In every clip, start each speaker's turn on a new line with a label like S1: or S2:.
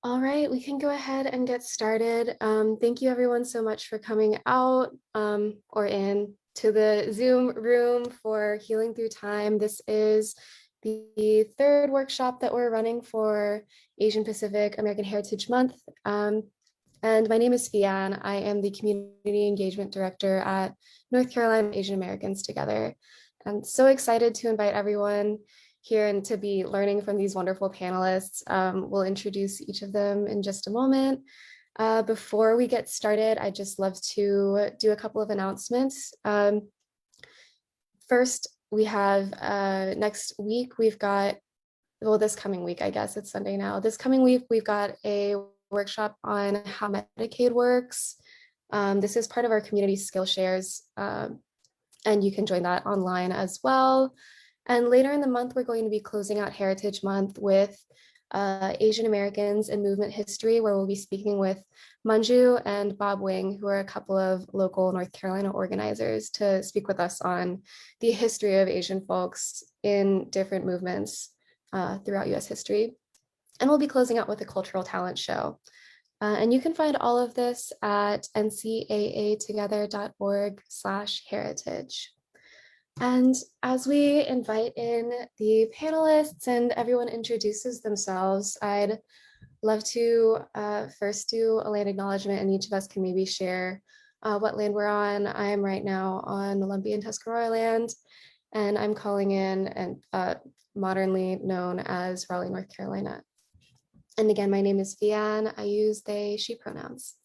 S1: All right, we can go ahead and get started. Thank you everyone so much for coming out or in to the Zoom room for Healing Through Time. This is the third workshop that we're running for Asian Pacific American Heritage Month. And my name is Fian. I am the Community Engagement Director at North Carolina Asian Americans Together. I'm so excited to invite everyone here and to be learning from these wonderful panelists. We'll introduce each of them in just a moment. Before we get started, I'd just love to do a couple of announcements. First, we have next week, we've got, well, this coming week, I guess it's Sunday now. This coming week, we've got a workshop on how Medicaid works. This is part of our community skill shares, and you can join that online as well. And later in the month, we're going to be closing out Heritage Month with Asian Americans in Movement History, where we'll be speaking with Manju and Bob Wing, who are a couple of local North Carolina organizers, to speak with us on the history of Asian folks in different movements throughout US history. And we'll be closing out with a cultural talent show. And you can find all of this at ncaatogether.org/heritage. And as we invite in the panelists and everyone introduces themselves, I'd love to first do a land acknowledgement, and each of us can maybe share what land we're on. I am right now on the Lumbee and Tuscarora land, and I'm calling in and modernly known as Raleigh, North Carolina. And again, my name is Fian. I use they, she pronouns.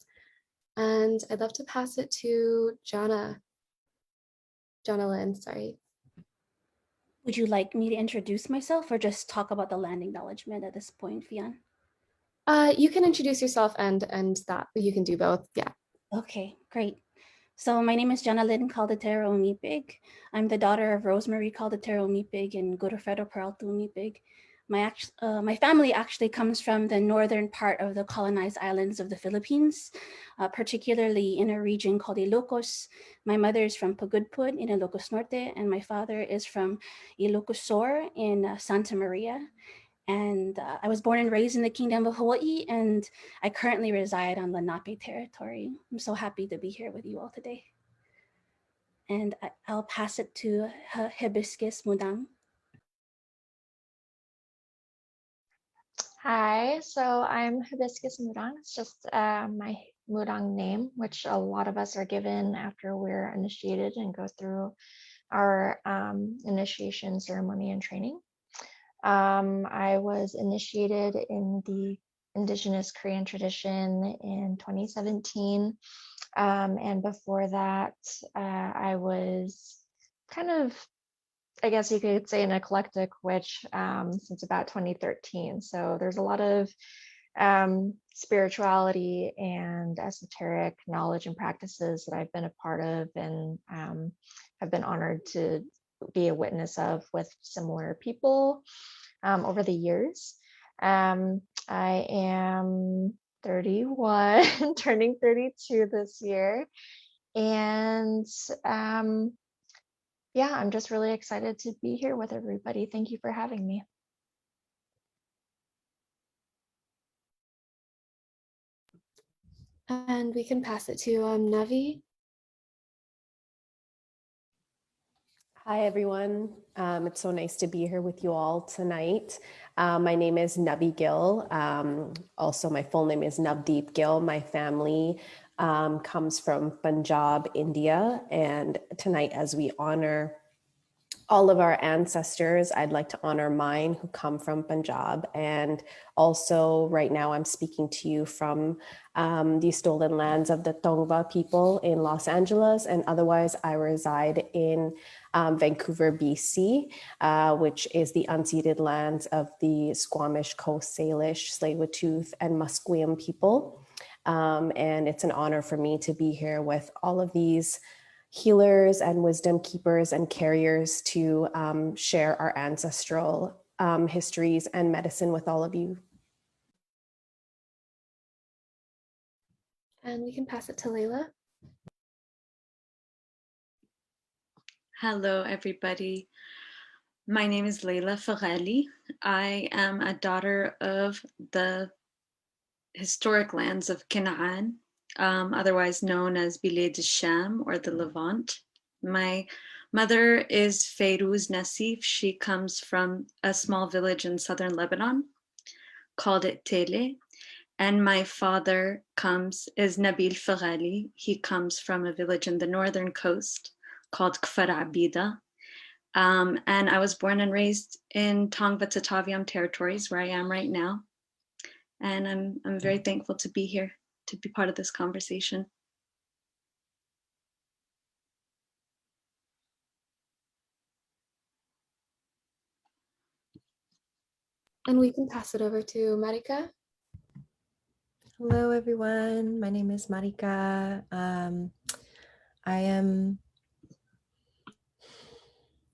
S1: And I'd love to pass it to Jonna Lynn, sorry.
S2: Would you like me to introduce myself or just talk about the land acknowledgement at this point, Fian?
S1: You can introduce yourself and that you can do both. Yeah.
S2: Okay, great. So my name is Jonna Lynn Caldatero Umipig. I'm the daughter of Rosemary Caldatero Umipig and Godofredo Peralta Umipig. My family actually comes from the northern part of the colonized islands of the Philippines, particularly in a region called Ilocos. My mother is from Pagudpud in Ilocos Norte, and my father is from Ilocos Sur in Santa Maria. And I was born and raised in the Kingdom of Hawaii, and I currently reside on Lenape territory. I'm so happy to be here with you all today. And I'll pass it to Hibiscus Mudang.
S3: Hi, so I'm Hibiscus Mudang. It's just my Mudang name, which a lot of us are given after we're initiated and go through our initiation ceremony and training. I was initiated in the Indigenous Korean tradition in 2017. And before that, I was kind of, I guess you could say, an eclectic witch since about 2013. So there's a lot of spirituality and esoteric knowledge and practices that I've been a part of and have been honored to be a witness of with similar people over the years. I am 31, turning 32 this year. And yeah, I'm just really excited to be here with everybody. Thank you for having me.
S1: And we can pass it to Navi.
S4: Hi, everyone. It's so nice to be here with you all tonight. My name is Nabi Gill. Also, my full name is Navdeep Gill. My family comes from Punjab, India. And tonight, as we honor all of our ancestors, I'd like to honor mine who come from Punjab. And also right now I'm speaking to you from the stolen lands of the Tongva people in Los Angeles, and otherwise I reside in Vancouver, BC, which is the unceded lands of the Squamish, Coast Salish, Tsleil-Waututh, and Musqueam people. And it's an honor for me to be here with all of these healers and wisdom keepers and carriers to share our ancestral histories and medicine with all of you.
S1: And we can pass it to Leila.
S5: Hello, everybody. My name is Leila Farrelly. I am a daughter of the historic lands of Canaan, otherwise known as Bilad al-Sham or the Levant. My mother is Fayrouz Nassif. She comes from a small village in southern Lebanon called Tele. And my father is Nabi Farrelly. He comes from a village in the northern coast called Kfar Abida. And I was born and raised in Tongva Tataviam territories, where I am right now. And I'm very thankful to be here, to be part of this conversation.
S1: And we can pass it over to Marika.
S6: Hello, everyone. My name is Marika. I am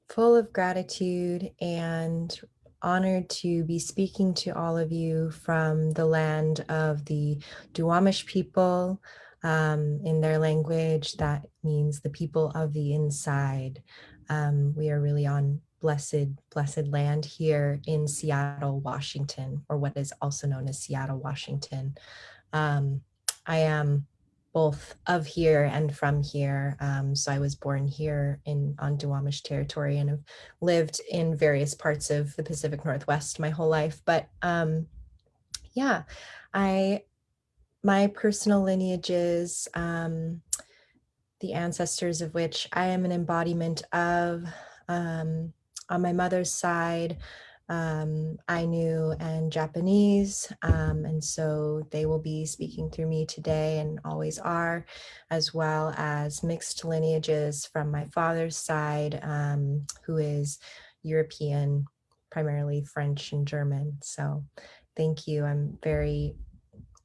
S6: full of gratitude and honored to be speaking to all of you from the land of the Duwamish people. In their language, that means the people of the inside. We are really on blessed land here in Seattle, Washington, or what is also known as Seattle, Washington. I am both of here and from here. So I was born here on Duwamish territory and have lived in various parts of the Pacific Northwest my whole life. But yeah, my personal lineages, the ancestors of which I am an embodiment of, on my mother's side, Ainu and Japanese, and so they will be speaking through me today and always are, as well as mixed lineages from my father's side, who is European, primarily French and German. So thank you. I'm very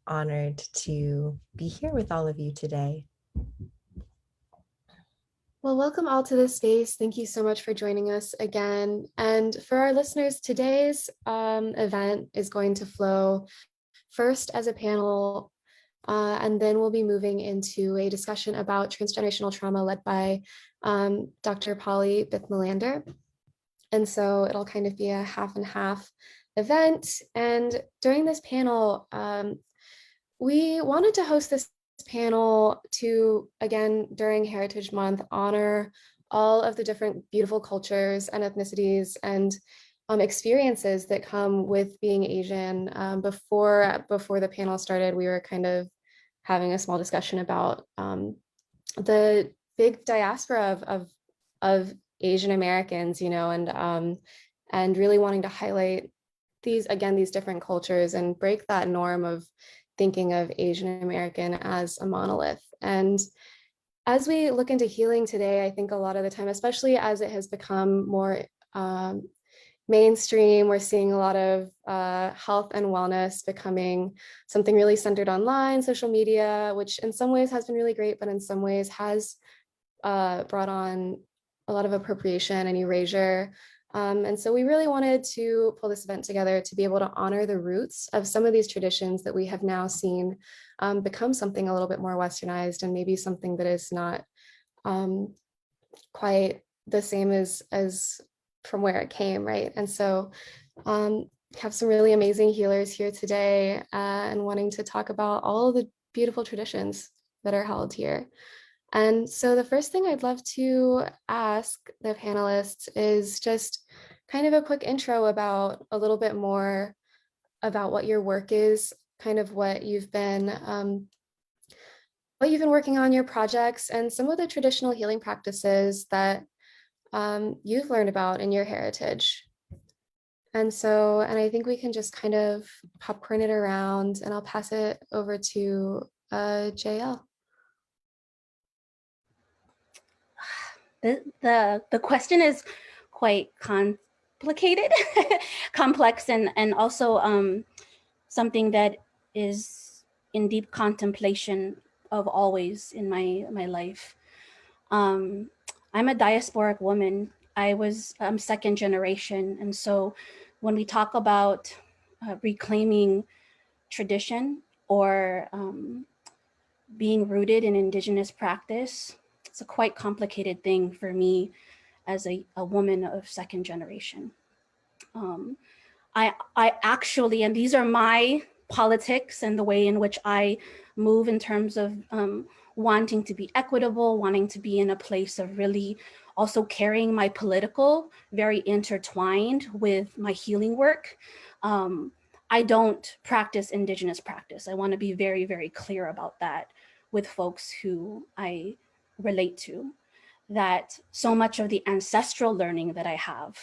S6: honored to be here with all of you today.
S1: Well, welcome all to this space. Thank you so much for joining us again. And for our listeners, today's event is going to flow first as a panel, and then we'll be moving into a discussion about transgenerational trauma led by Dr. Pollie Bith-Melander. And so it'll kind of be a half and half event. And during this panel, we wanted to host this panel to, again, during Heritage Month, honor all of the different beautiful cultures and ethnicities and experiences that come with being Asian. Before the panel started, we were kind of having a small discussion about the big diaspora of Asian Americans, and really wanting to highlight these different cultures and break that norm of thinking of Asian American as a monolith. And as we look into healing today, I think a lot of the time, especially as it has become more mainstream, we're seeing a lot of health and wellness becoming something really centered online, social media, which in some ways has been really great, but in some ways has brought on a lot of appropriation and erasure. And so we really wanted to pull this event together to be able to honor the roots of some of these traditions that we have now seen become something a little bit more westernized, and maybe something that is not quite the same as from where it came, right? And so have some really amazing healers here today and wanting to talk about all of the beautiful traditions that are held here. And so the first thing I'd love to ask the panelists is just kind of a quick intro about a little bit more about what your work is, kind of what you've been working on, your projects, and some of the traditional healing practices that you've learned about in your heritage. And I think we can just kind of popcorn it around, and I'll pass it over to JL.
S2: The question is quite complicated, complex, and also something that is in deep contemplation of always in my life. I'm a diasporic woman. I'm second generation, and so when we talk about reclaiming tradition or being rooted in Indigenous practice, it's a quite complicated thing for me as a woman of second generation. I actually, and these are my politics and the way in which I move in terms of wanting to be equitable, wanting to be in a place of really also carrying my political very intertwined with my healing work. I don't practice Indigenous practice. I want to be very, very clear about that with folks who I relate to, that so much of the ancestral learning that I have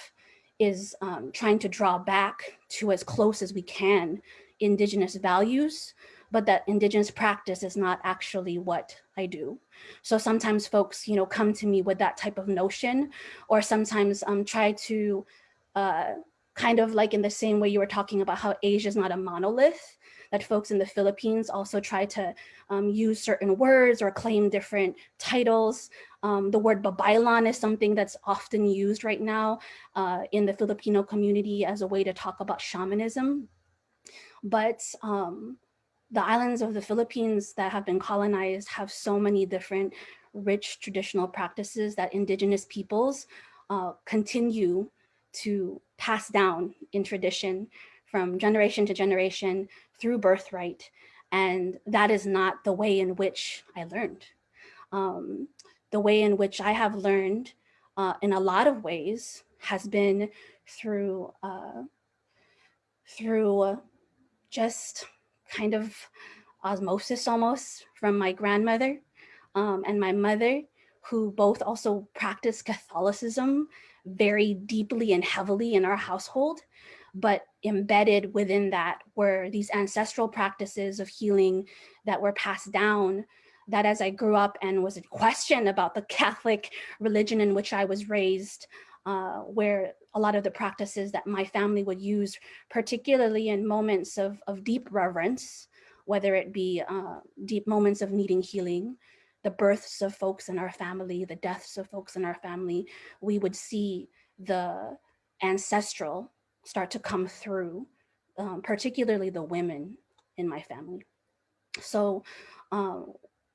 S2: is trying to draw back to as close as we can Indigenous values, but that Indigenous practice is not actually what I do. So sometimes folks, come to me with that type of notion, or sometimes try to kind of like in the same way you were talking about how Asia is not a monolith, that folks in the Philippines also try to use certain words or claim different titles. The word babaylan is something that's often used right now in the Filipino community as a way to talk about shamanism. But the islands of the Philippines that have been colonized have so many different rich traditional practices that Indigenous peoples continue to pass down in tradition from generation to generation through birthright. And that is not the way in which I learned. The way in which I have learned in a lot of ways has been through just kind of osmosis almost from my grandmother and my mother, who both also practiced Catholicism very deeply and heavily in our household. But embedded within that were these ancestral practices of healing that were passed down, that as I grew up and was in question about the Catholic religion in which I was raised, where a lot of the practices that my family would use, particularly in moments of deep reverence, whether it be deep moments of needing healing, the births of folks in our family, the deaths of folks in our family, we would see the ancestral start to come through, particularly the women in my family. So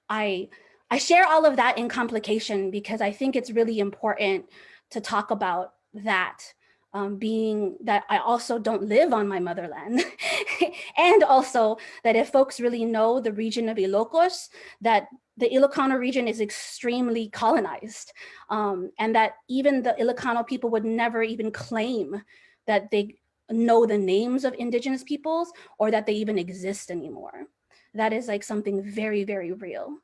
S2: I share all of that in complication because I think it's really important to talk about that, being that I also don't live on my motherland. And also that if folks really know the region of Ilocos, that the Ilocano region is extremely colonized, and that even the Ilocano people would never even claim that they know the names of Indigenous peoples or that they even exist anymore. That is like something very, very real.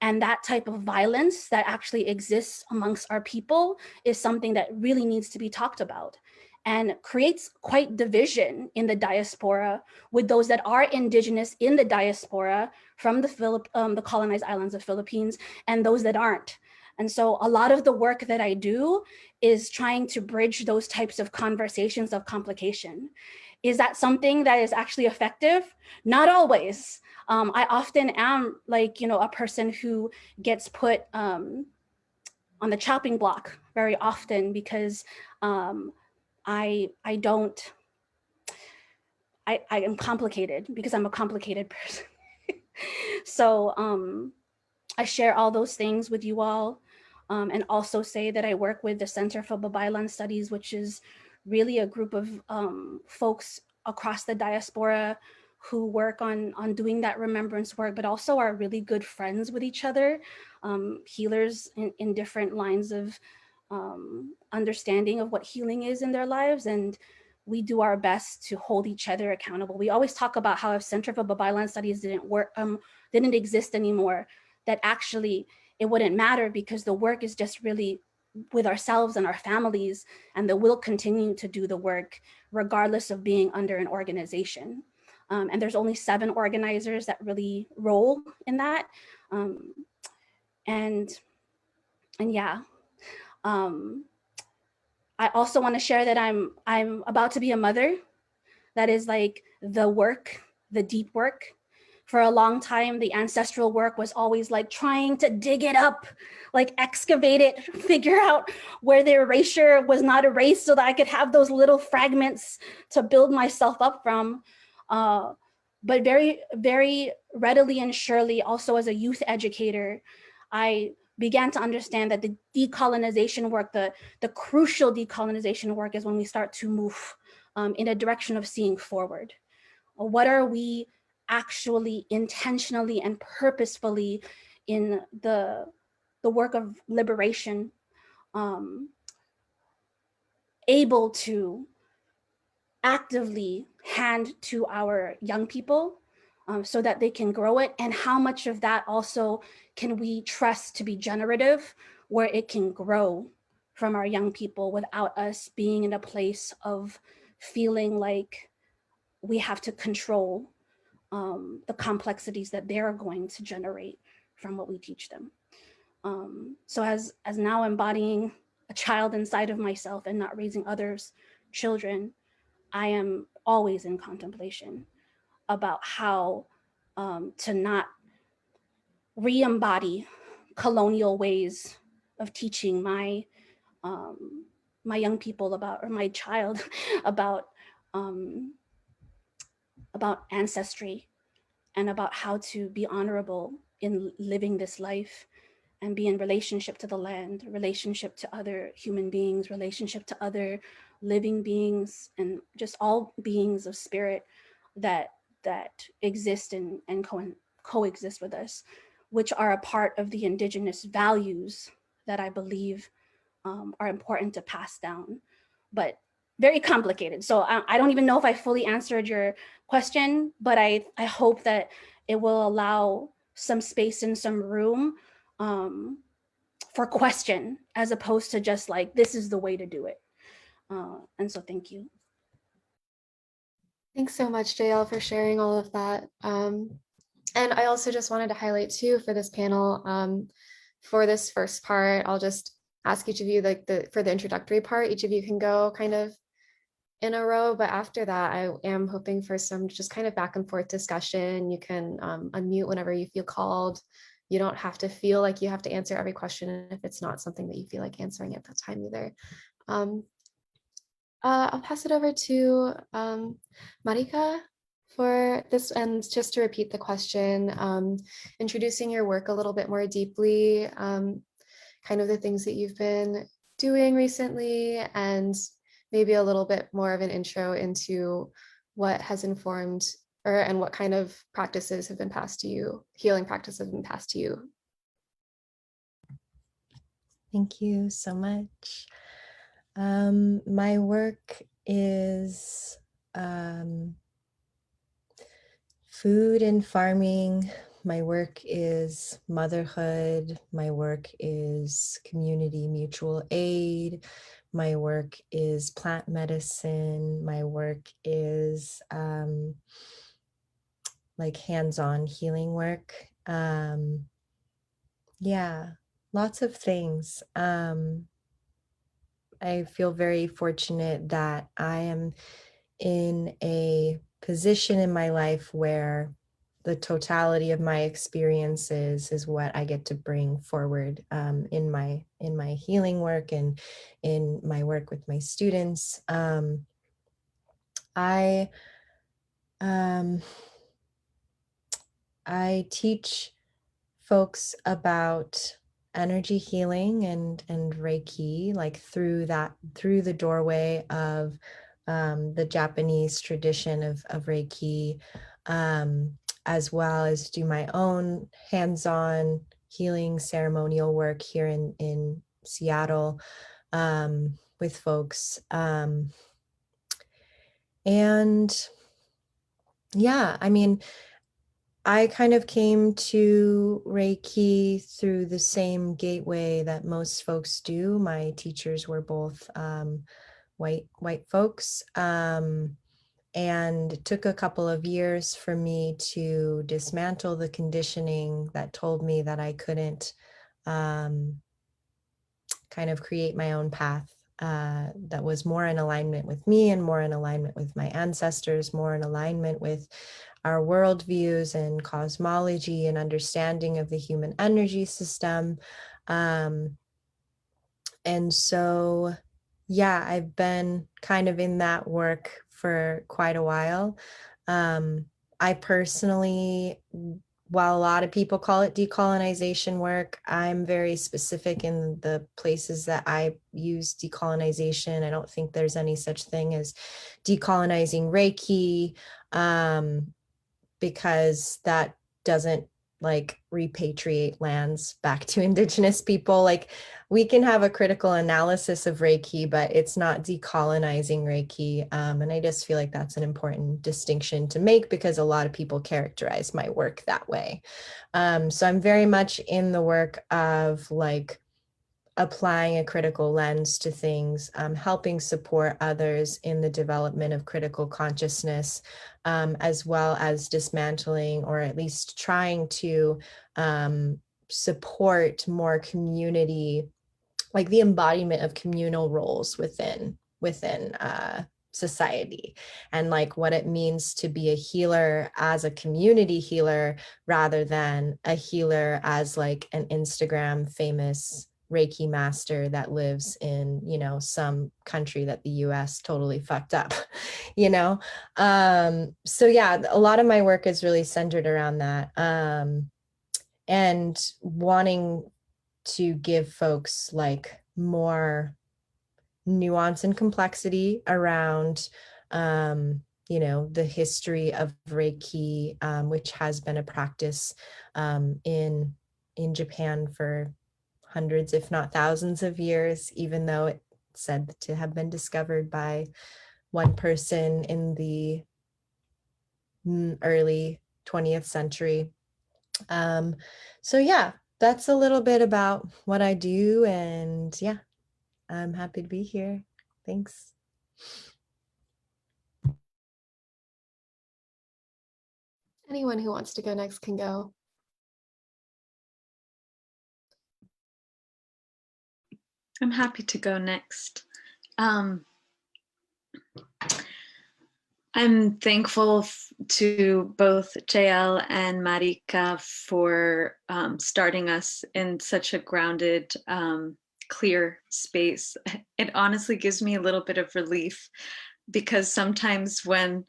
S2: And that type of violence that actually exists amongst our people is something that really needs to be talked about and creates quite division in the diaspora with those that are Indigenous in the diaspora from the colonized islands of Philippines and those that aren't. And so a lot of the work that I do is trying to bridge those types of conversations of complication. Is that something that is actually effective? Not always. I often am like, a person who gets put on the chopping block very often because I am complicated because I'm a complicated person. So I share all those things with you all, and also say that I work with the Center for Babaylan Studies, which is really a group of folks across the diaspora who work on doing that remembrance work, but also are really good friends with each other, healers in different lines of understanding of what healing is in their lives. And we do our best to hold each other accountable. We always talk about how if Center for Babaylan Studies didn't exist anymore, that actually it wouldn't matter because the work is just really with ourselves and our families, and that we'll continue to do the work regardless of being under an organization. And there's only 7 organizers that really roll in that. And yeah. I also want to share that I'm about to be a mother. That is like the work, the deep work. For a long time, the ancestral work was always like trying to dig it up, like excavate it, figure out where the erasure was not erased so that I could have those little fragments to build myself up from. But very, very readily and surely, also as a youth educator, I began to understand that the decolonization work, the crucial decolonization work is when we start to move in a direction of seeing forward. What are we actually intentionally and purposefully in the work of liberation able to actively hand to our young people so that they can grow it, and how much of that also can we trust to be generative, where it can grow from our young people without us being in a place of feeling like we have to control the complexities that they're going to generate from what we teach them. So as now embodying a child inside of myself and not raising others' children, I am always in contemplation about how to not re-embody colonial ways of teaching my my young people about, or my child about ancestry and about how to be honorable in living this life and be in relationship to the land, relationship to other human beings, relationship to other living beings, and just all beings of spirit that exist and coexist with us, which are a part of the indigenous values that I believe are important to pass down, but very complicated. So I don't even know if I fully answered your question, but I hope that it will allow some space and some room for question, as opposed to just like, this is the way to do it. And so thank you.
S1: Thanks so much, JL, for sharing all of that. And I also just wanted to highlight too for this panel, for this first part, I'll just ask each of you, like for the introductory part, each of you can go kind of in a row, but after that, I am hoping for some just kind of back and forth discussion. You can unmute whenever you feel called. You don't have to feel like you have to answer every question if it's not something that you feel like answering at that time either. I'll pass it over to Marika for this, and just to repeat the question, introducing your work a little bit more deeply, kind of the things that you've been doing recently, and maybe a little bit more of an intro into what has informed and what kind of practices have been passed to you, healing practices have been passed to you.
S6: Thank you so much. My work is food and farming. My work is motherhood. My work is community mutual aid. My work is plant medicine. My work is like hands-on healing work. Yeah, lots of things. I feel very fortunate that I am in a position in my life where the totality of my experiences is what I get to bring forward in my healing work and in my work with my students. I teach folks about energy healing and Reiki, like through the doorway of the Japanese tradition of Reiki, as well as do my own hands-on healing ceremonial work here in Seattle with folks. And yeah, I mean, I kind of came to Reiki through the same gateway that most folks do. My teachers were both white folks, and it took a couple of years for me to dismantle the conditioning that told me that I couldn't kind of create my own path that was more in alignment with me and more in alignment with my ancestors, more in alignment with our worldviews and cosmology and understanding of the human energy system. And so, yeah, I've been kind of in that work for quite a while. I personally while a lot of people call it decolonization work, I'm very specific in the places that I use decolonization. I don't think there's any such thing as decolonizing Reiki, because that doesn't like repatriate lands back to indigenous people. Like we can have a critical analysis of Reiki, but it's not decolonizing Reiki. And I just feel like that's an important distinction to make because a lot of people characterize my work that way. So I'm very much in the work of like applying a critical lens to things, helping support others in the development of critical consciousness, as well as dismantling or at least trying to support more community, like the embodiment of communal roles within society, and like what it means to be a healer as a community healer rather than a healer as like an Instagram famous Reiki master that lives in, you know, some country that the US totally fucked up, you know? So yeah, a lot of my work is really centered around that. And wanting to give folks like more nuance and complexity around, you know, the history of Reiki, which has been a practice in Japan for hundreds, if not thousands of years, even though it's said to have been discovered by one person in the early 20th century. So yeah, that's a little bit about what I do, and yeah, I'm happy to be here. Thanks.
S1: Anyone who wants to go next can go.
S5: I'm happy to go next. I'm thankful to both JL and Marika for starting us in such a grounded, clear space. It honestly gives me a little bit of relief because sometimes when,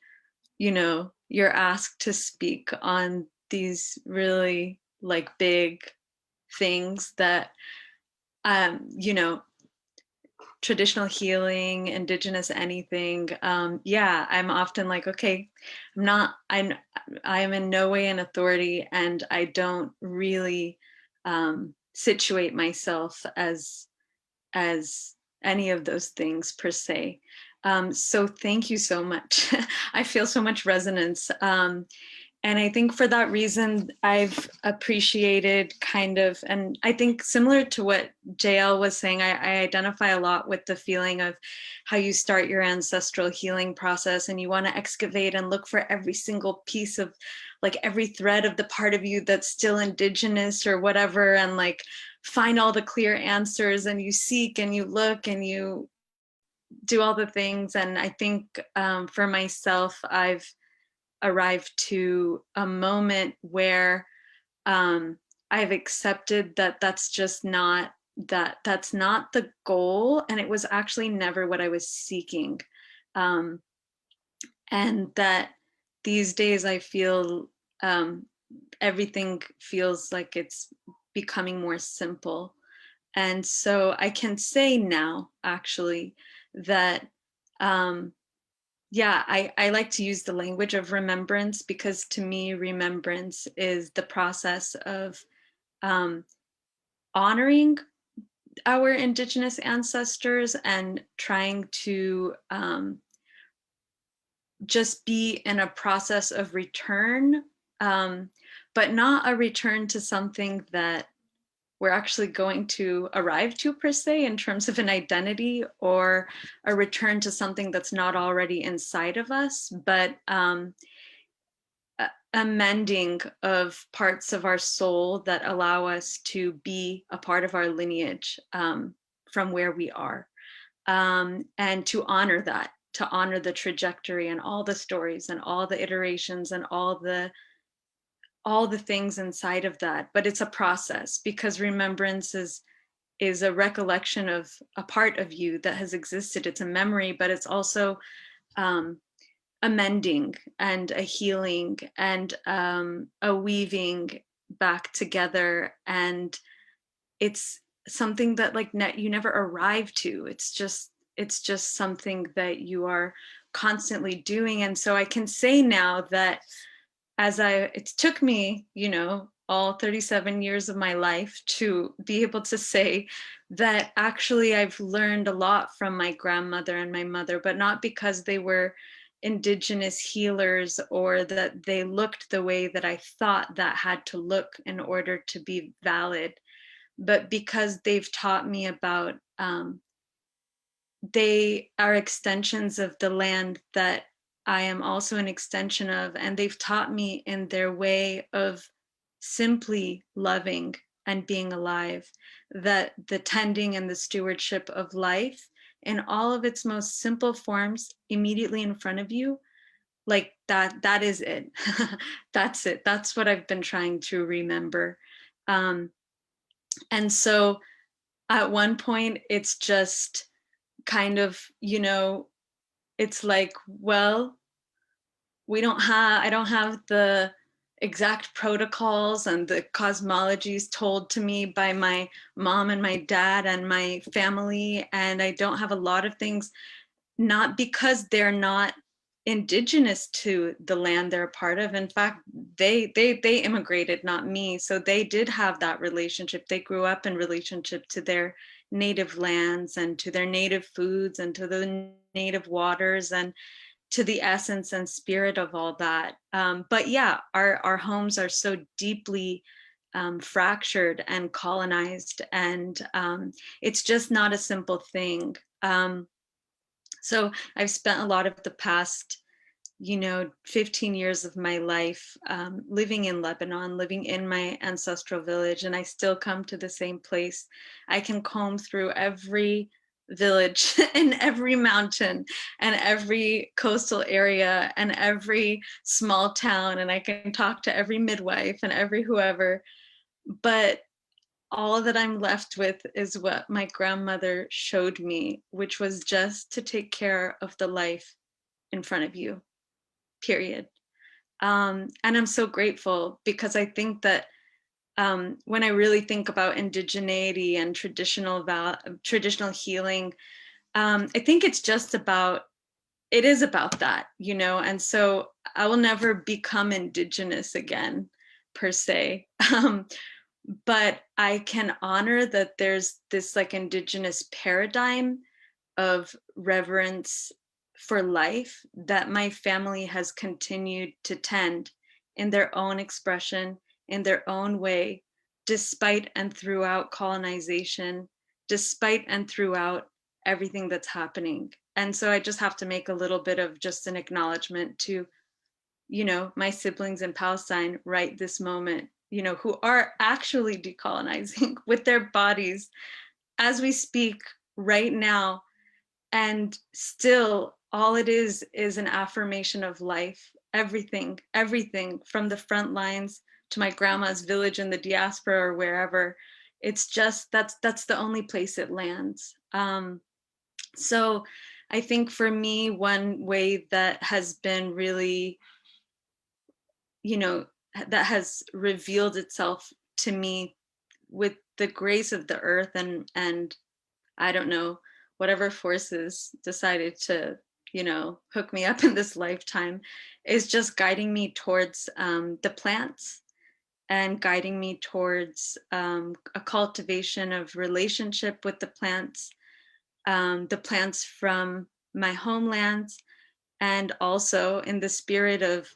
S5: you know, you're asked to speak on these really like big things that, you know, traditional healing, indigenous anything, yeah, I'm often like, okay, I am in no way an authority, and I don't really situate myself as any of those things per se. So thank you so much. I feel so much resonance. And I think for that reason, I've appreciated kind of, and I think similar to what JL was saying, I identify a lot with the feeling of how you start your ancestral healing process and you want to excavate and look for every single piece of like every thread of the part of you that's still indigenous or whatever, and like find all the clear answers, and you seek and you look and you do all the things. And I think for myself, I've arrived to a moment where I've accepted that that's just not, that's not the goal, and it was actually never what I was seeking. And that these days I feel everything feels like it's becoming more simple. And so I can say now actually that yeah, I like to use the language of remembrance, because to me, remembrance is the process of honoring our Indigenous ancestors and trying to just be in a process of return, but not a return to something that we're actually going to arrive to per se in terms of an identity, or a return to something that's not already inside of us, but a mending of parts of our soul that allow us to be a part of our lineage from where we are, and to honor that, to honor the trajectory and all the stories and all the iterations and all the things inside of that. But it's a process, because remembrance is a recollection of a part of you that has existed. It's a memory, but it's also a mending and a healing and a weaving back together. And it's something that like you never arrive to. It's just something that you are constantly doing. And so I can say now that it took me, all 37 years of my life to be able to say that actually I've learned a lot from my grandmother and my mother, but not because they were indigenous healers or that they looked the way that I thought that had to look in order to be valid, but because they've taught me about, they are extensions of the land that I am also an extension of, and they've taught me in their way of simply loving and being alive, that the tending and the stewardship of life in all of its most simple forms immediately in front of you, like that is it. That's it. That's what I've been trying to remember. And so at one point it's just kind of, it's like, well, I don't have the exact protocols and the cosmologies told to me by my mom and my dad and my family. And I don't have a lot of things, not because they're not indigenous to the land they're a part of. In fact, they immigrated, not me. So they did have that relationship. They grew up in relationship to their native lands and to their native foods and to the native waters and to the essence and spirit of all that. But yeah, our homes are so deeply fractured and colonized, and it's just not a simple thing. So I've spent a lot of the past 15 years of my life living in Lebanon, living in my ancestral village, and I still come to the same place. I can comb through every village and every mountain and every coastal area and every small town, and I can talk to every midwife and every whoever, but all that I'm left with is what my grandmother showed me, which was just to take care of the life in front of you, period. And I'm so grateful, because I think that when I really think about indigeneity and traditional healing, I think it is about that, and so I will never become indigenous again, per se. But I can honor that there's this like indigenous paradigm of reverence for life that my family has continued to tend in their own expression, in their own way, despite and throughout colonization, despite and throughout everything that's happening. And so I just have to make a little bit of just an acknowledgement to, my siblings in Palestine right this moment, who are actually decolonizing with their bodies as we speak right now. And still, all it is an affirmation of life. Everything from the front lines to my grandma's village in the diaspora or wherever. It's just, that's the only place it lands. So I think for me, one way that has been really, that has revealed itself to me with the grace of the earth and I don't know, whatever forces decided to, hook me up in this lifetime, is just guiding me towards the plants and guiding me towards a cultivation of relationship with the plants from my homelands, and also in the spirit of,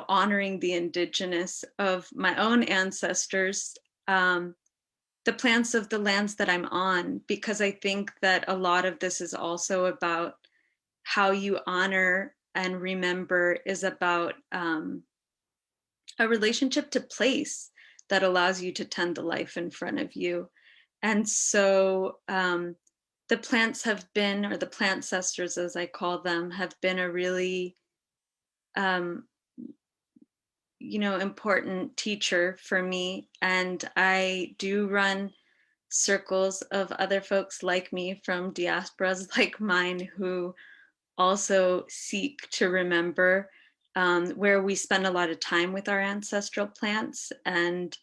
S5: honoring the indigenous of my own ancestors, the plants of the lands that I'm on, because I think that a lot of this is also about how you honor and remember is about a relationship to place that allows you to tend the life in front of you. And so the plants have been, or the plant cesters as I call them, have been a really important teacher for me. And I do run circles of other folks like me from diasporas like mine who also seek to remember, where we spend a lot of time with our ancestral plants. And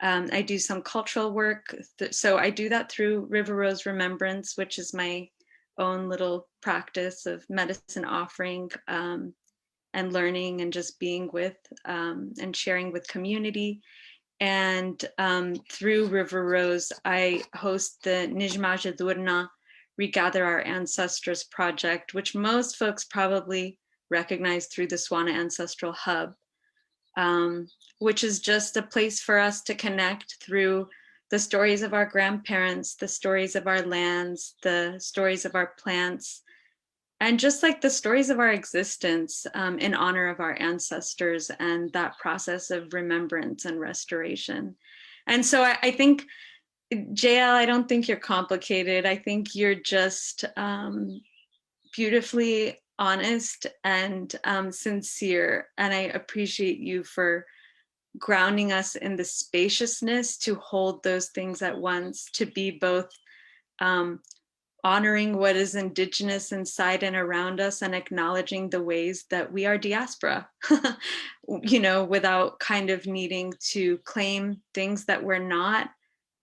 S5: I do some cultural work. So I do that through River Rose Remembrance, which is my own little practice of medicine offering, and learning and just being with, and sharing with community. And through River Rose, I host the Nijma Jadurna, Regather Our Ancestors project, which most folks probably recognize through the Swana Ancestral Hub, which is just a place for us to connect through the stories of our grandparents, the stories of our lands, the stories of our plants, and just like the stories of our existence, in honor of our ancestors and that process of remembrance and restoration. And so I think, JL, I don't think you're complicated. I think you're just beautifully honest and sincere. And I appreciate you for grounding us in the spaciousness to hold those things at once, to be both honoring what is indigenous inside and around us and acknowledging the ways that we are diaspora, you know, without kind of needing to claim things that we're not,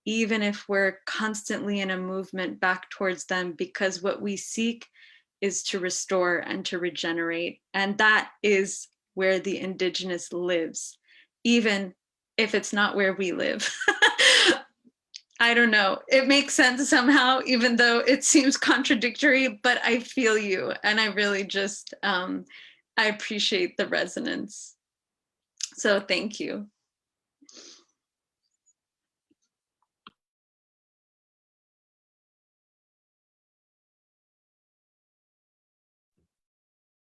S5: even if we're constantly in a movement back towards them, because what we seek is to restore and to regenerate. And that is where the indigenous lives, even if it's not where we live. I don't know. It makes sense somehow, even though it seems contradictory, but I feel you. And I really just, I appreciate the resonance. So thank you.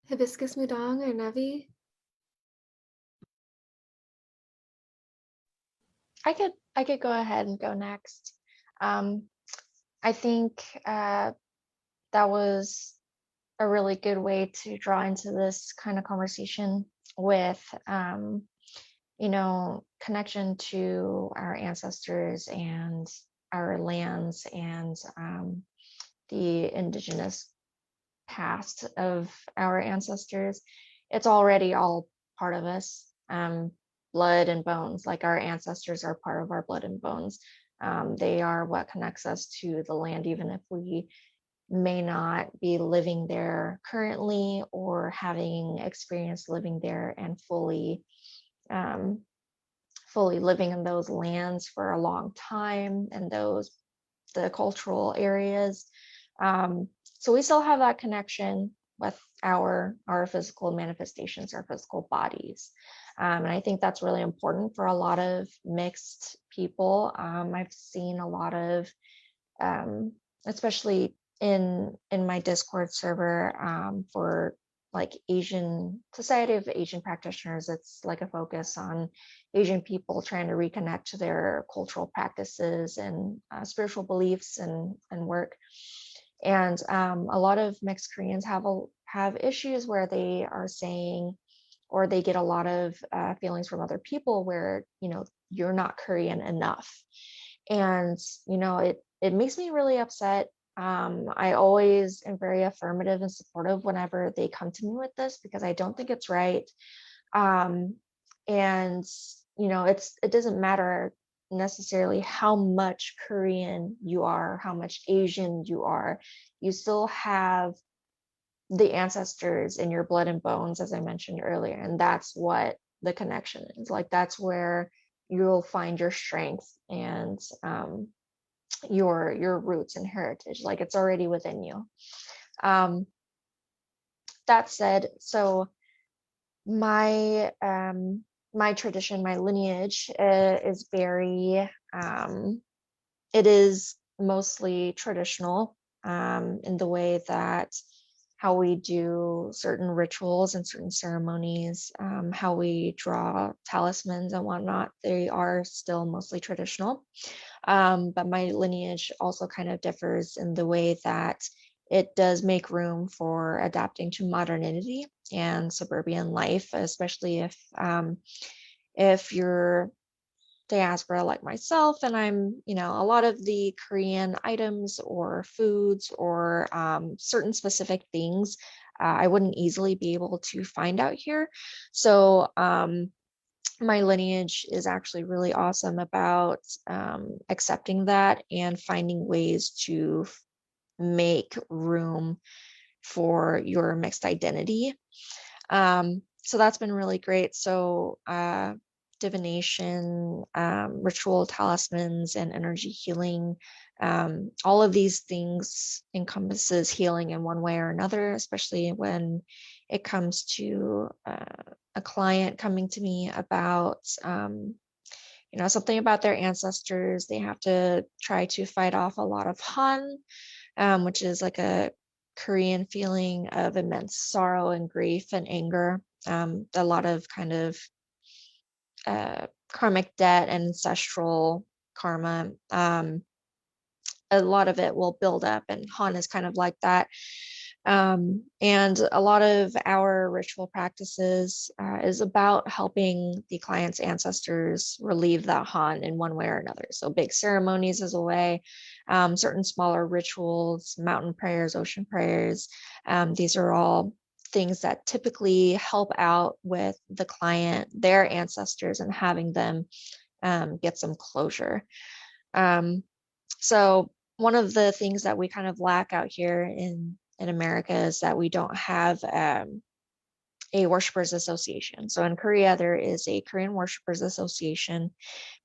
S1: Hibiscus Mudong or Nabi?
S3: I could go ahead and go next. I think that was a really good way to draw into this kind of conversation with, you know, connection to our ancestors and our lands and the indigenous past of our ancestors. It's already all part of us, blood and bones. Like our ancestors are part of our blood and bones. They are what connects us to the land, even if we may not be living there currently or having experienced living there and fully living in those lands for a long time and the cultural areas. So we still have that connection with our physical manifestations, our physical bodies. And I think that's really important for a lot of mixed people. I've seen a lot of, especially in my Discord server, for like Asian Society of Asian Practitioners, it's like a focus on Asian people trying to reconnect to their cultural practices and spiritual beliefs and work. And a lot of mixed Koreans have issues where they are saying, or they get a lot of feelings from other people where, you know, you're not Korean enough. And, you know, it makes me really upset. I always am very affirmative and supportive whenever they come to me with this, because I don't think it's right. And, you know, it doesn't matter necessarily how much Korean you are, how much Asian you are, you still have the ancestors in your blood and bones, as I mentioned earlier. And that's what the connection is. Like, that's where you'll find your strength and your roots and heritage. Like, it's already within you. That said, so my tradition, my lineage is very, it is mostly traditional in the way that how we do certain rituals and certain ceremonies, how we draw talismans and whatnot, they are still mostly traditional. But my lineage also kind of differs in the way that it does make room for adapting to modernity and suburban life, especially if you're diaspora like myself, and I'm, you know, a lot of the Korean items or foods or certain specific things I wouldn't easily be able to find out here. So my lineage is actually really awesome about accepting that and finding ways to make room for your mixed identity. So that's been really great. So divination, ritual talismans, and energy healing, all of these things encompasses healing in one way or another, especially when it comes to a client coming to me about something about their ancestors. They have to try to fight off a lot of Han, which is like a Korean feeling of immense sorrow and grief and anger. A lot of kind of karmic debt and ancestral karma. A lot of it will build up, and Han is kind of like that. And a lot of our ritual practices is about helping the client's ancestors relieve that Han in one way or another. So big ceremonies is a way, certain smaller rituals, mountain prayers, ocean prayers. These are all things that typically help out with the client, their ancestors, and having them get some closure. So one of the things that we kind of lack out here in America is that we don't have a worshipers association. So in Korea, there is a Korean Worshipers Association,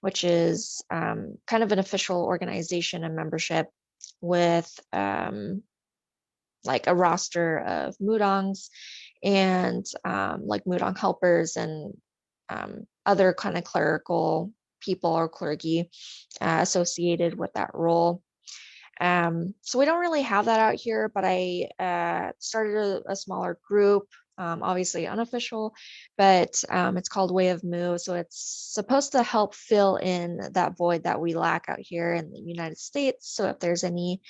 S3: which is kind of an official organization and membership with like a roster of mudangs and like mudang helpers and other kind of clerical people or clergy associated with that role. So we don't really have that out here, but I started a smaller group, obviously unofficial, but it's called Way of Mu. So it's supposed to help fill in that void that we lack out here in the United States. So if there's any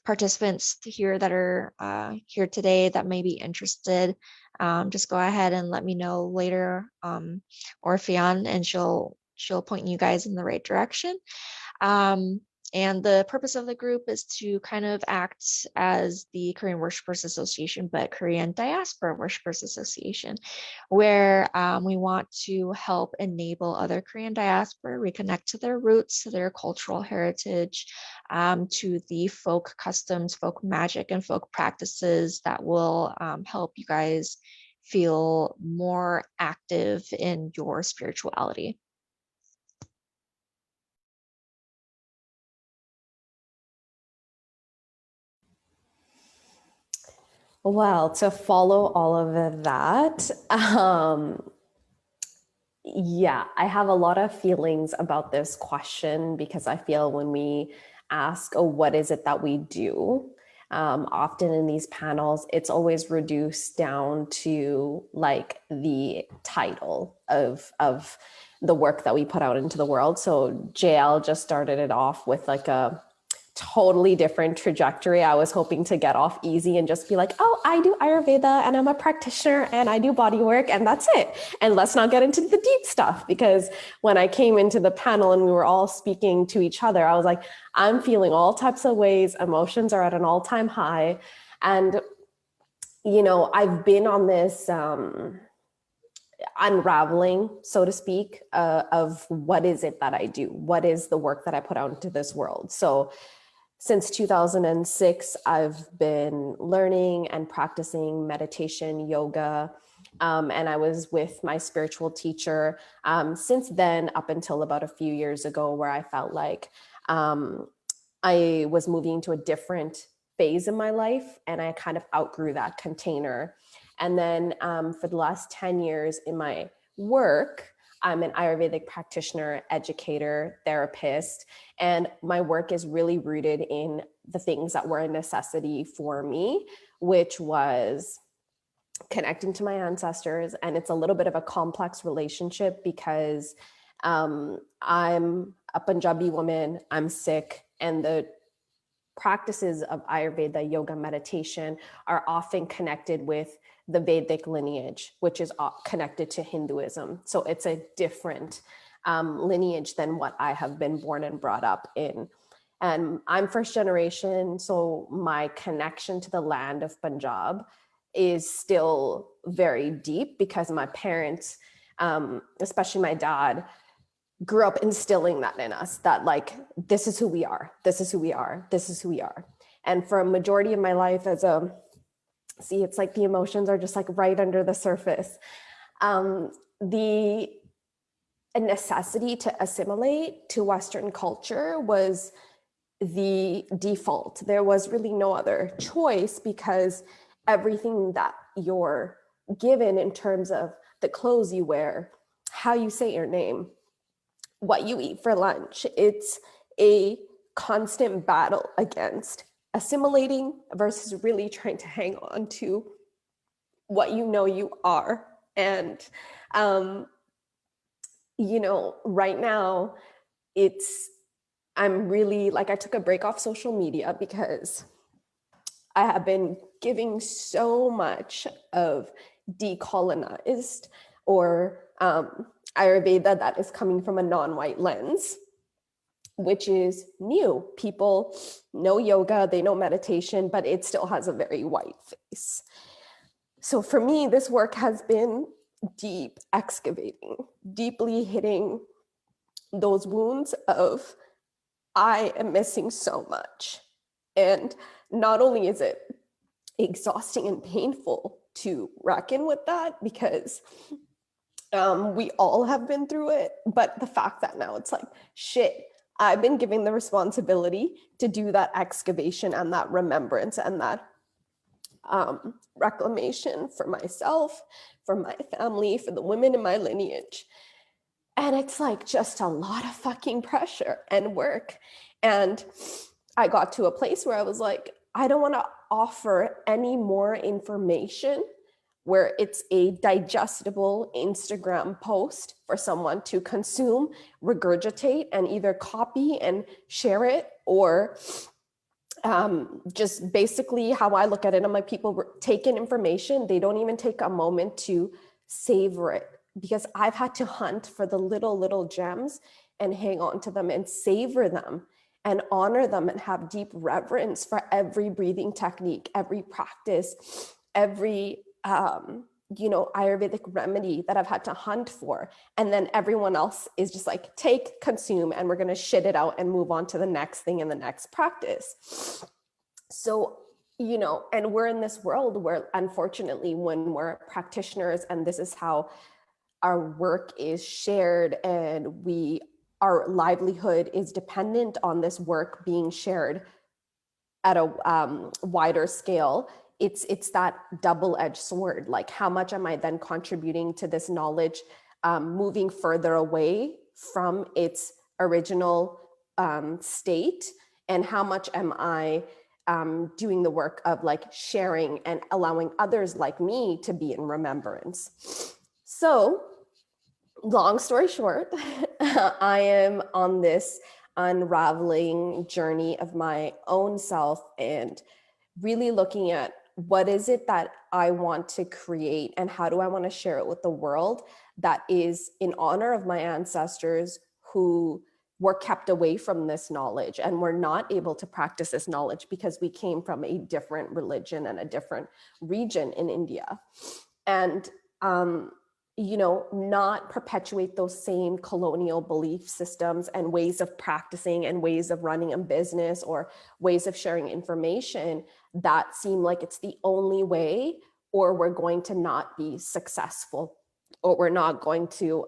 S3: participants here that are here today that may be interested, just go ahead and let me know later, or Fionn, and she'll point you guys in the right direction. And the purpose of the group is to kind of act as the Korean Worshipers Association, but Korean Diaspora Worshipers Association, where we want to help enable other Korean diaspora reconnect to their roots, to their cultural heritage, to the folk customs, folk magic, and folk practices that will help you guys feel more active in your spirituality.
S4: Well, to follow all of that, yeah, I have a lot of feelings about this question, because I feel when we ask, oh, what is it that we do? Often in these panels, it's always reduced down to like the title of the work that we put out into the world. So JL just started it off with like a totally different trajectory. I was hoping to get off easy and just be like, oh, I do Ayurveda and I'm a practitioner and I do body work and that's it. And let's not get into the deep stuff, because when I came into the panel and we were all speaking to each other, I was like, I'm feeling all types of ways. Emotions are at an all-time high. And, you know, I've been on this unraveling, so to speak, of what is it that I do? What is the work that I put out into this world? So since 2006, I've been learning and practicing meditation, yoga, and I was with my spiritual teacher since then, up until about a few years ago, where I felt like I was moving to a different phase in my life, and I kind of outgrew that container. And then for the last 10 years in my work, I'm an Ayurvedic practitioner, educator, therapist, and my work is really rooted in the things that were a necessity for me, which was connecting to my ancestors. And it's a little bit of a complex relationship because I'm a Punjabi woman, I'm Sikh, and the practices of Ayurveda, yoga, meditation are often connected with the Vedic lineage, which is connected to Hinduism. So it's a different lineage than what I have been born and brought up in. And I'm first generation, so my connection to the land of Punjab is still very deep because my parents, especially my dad, grew up instilling that in us, that like, this is who we are, this is who we are, this is who we are. And for a majority of my life see, it's like the emotions are just like right under the surface. The necessity to assimilate to Western culture was the default. There was really no other choice because everything that you're given in terms of the clothes you wear, how you say your name, what you eat for lunch, it's a constant battle against assimilating versus really trying to hang on to what you know you are. And, you know, right now I'm really like, I took a break off social media because I have been giving so much of decolonized or Ayurveda that is coming from a non-white lens, which is new. People know yoga, they know meditation, but it still has a very white face. So for me, this work has been deep excavating, deeply hitting those wounds of, I am missing so much. And not only is it exhausting and painful to reckon with that, because we all have been through it, but the fact that now it's like, shit, I've been given the responsibility to do that excavation and that remembrance and that reclamation for myself, for my family, for the women in my lineage. And it's like just a lot of fucking pressure and work. And I got to a place where I was like, I don't want to offer any more information where it's a digestible Instagram post for someone to consume, regurgitate, and either copy and share it, or just basically how I look at it. I'm like, people take in information, they don't even take a moment to savor it, because I've had to hunt for the little gems and hang on to them and savor them and honor them and have deep reverence for every breathing technique, every practice, every Ayurvedic remedy that I've had to hunt for. And then everyone else is just like, take, consume, and we're going to shit it out and move on to the next thing and the next practice. So, and we're in this world where, unfortunately, when we're practitioners, and this is how our work is shared and our livelihood is dependent on this work being shared at a wider scale, it's that double-edged sword. Like, how much am I then contributing to this knowledge moving further away from its original state, and how much am I doing the work of like sharing and allowing others like me to be in remembrance? So, long story short, I am on this unraveling journey of my own self and really looking at what is it that I want to create and how do I want to share it with the world that is in honor of my ancestors who were kept away from this knowledge and were not able to practice this knowledge because we came from a different religion and a different region in India. And not perpetuate those same colonial belief systems and ways of practicing and ways of running a business or ways of sharing information that seem like it's the only way, or we're going to not be successful, or we're not going to,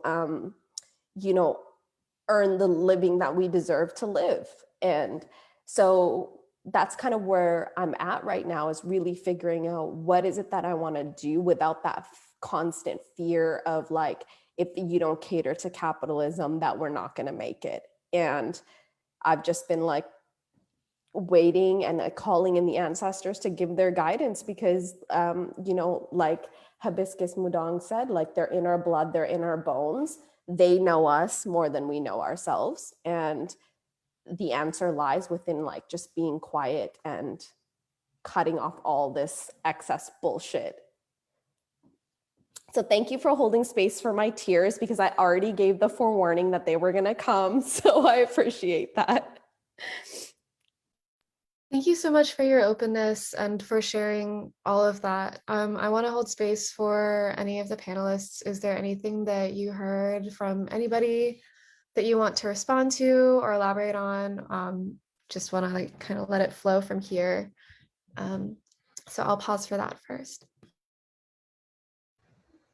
S4: earn the living that we deserve to live. And so that's kind of where I'm at right now, is really figuring out what is it that I want to do without that constant fear of like, if you don't cater to capitalism, that we're not going to make it. And I've just been like waiting and calling in the ancestors to give their guidance, because like Hibiscus Mudong said, like, they're in our blood, they're in our bones. They know us more than we know ourselves. And the answer lies within like just being quiet and cutting off all this excess bullshit. So thank you for holding space for my tears, because I already gave the forewarning that they were going to come. So I appreciate that.
S1: Thank you so much for your openness and for sharing all of that. I want to hold space for any of the panelists. Is there anything that you heard from anybody that you want to respond to or elaborate on? Just want to like kind of let it flow from here. So I'll pause for that first.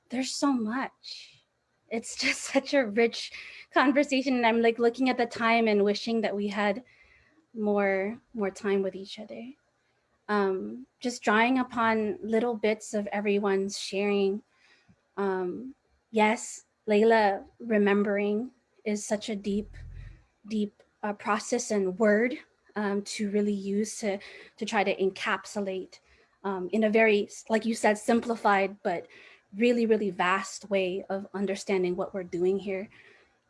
S2: There's so much. It's just such a rich conversation, and I'm like looking at the time and wishing that we had more time with each other. Just drawing upon little bits of everyone's sharing. Yes, Leila, remembering is such a deep process and word to really use to try to encapsulate in a very, like you said, simplified, but really, really vast way of understanding what we're doing here.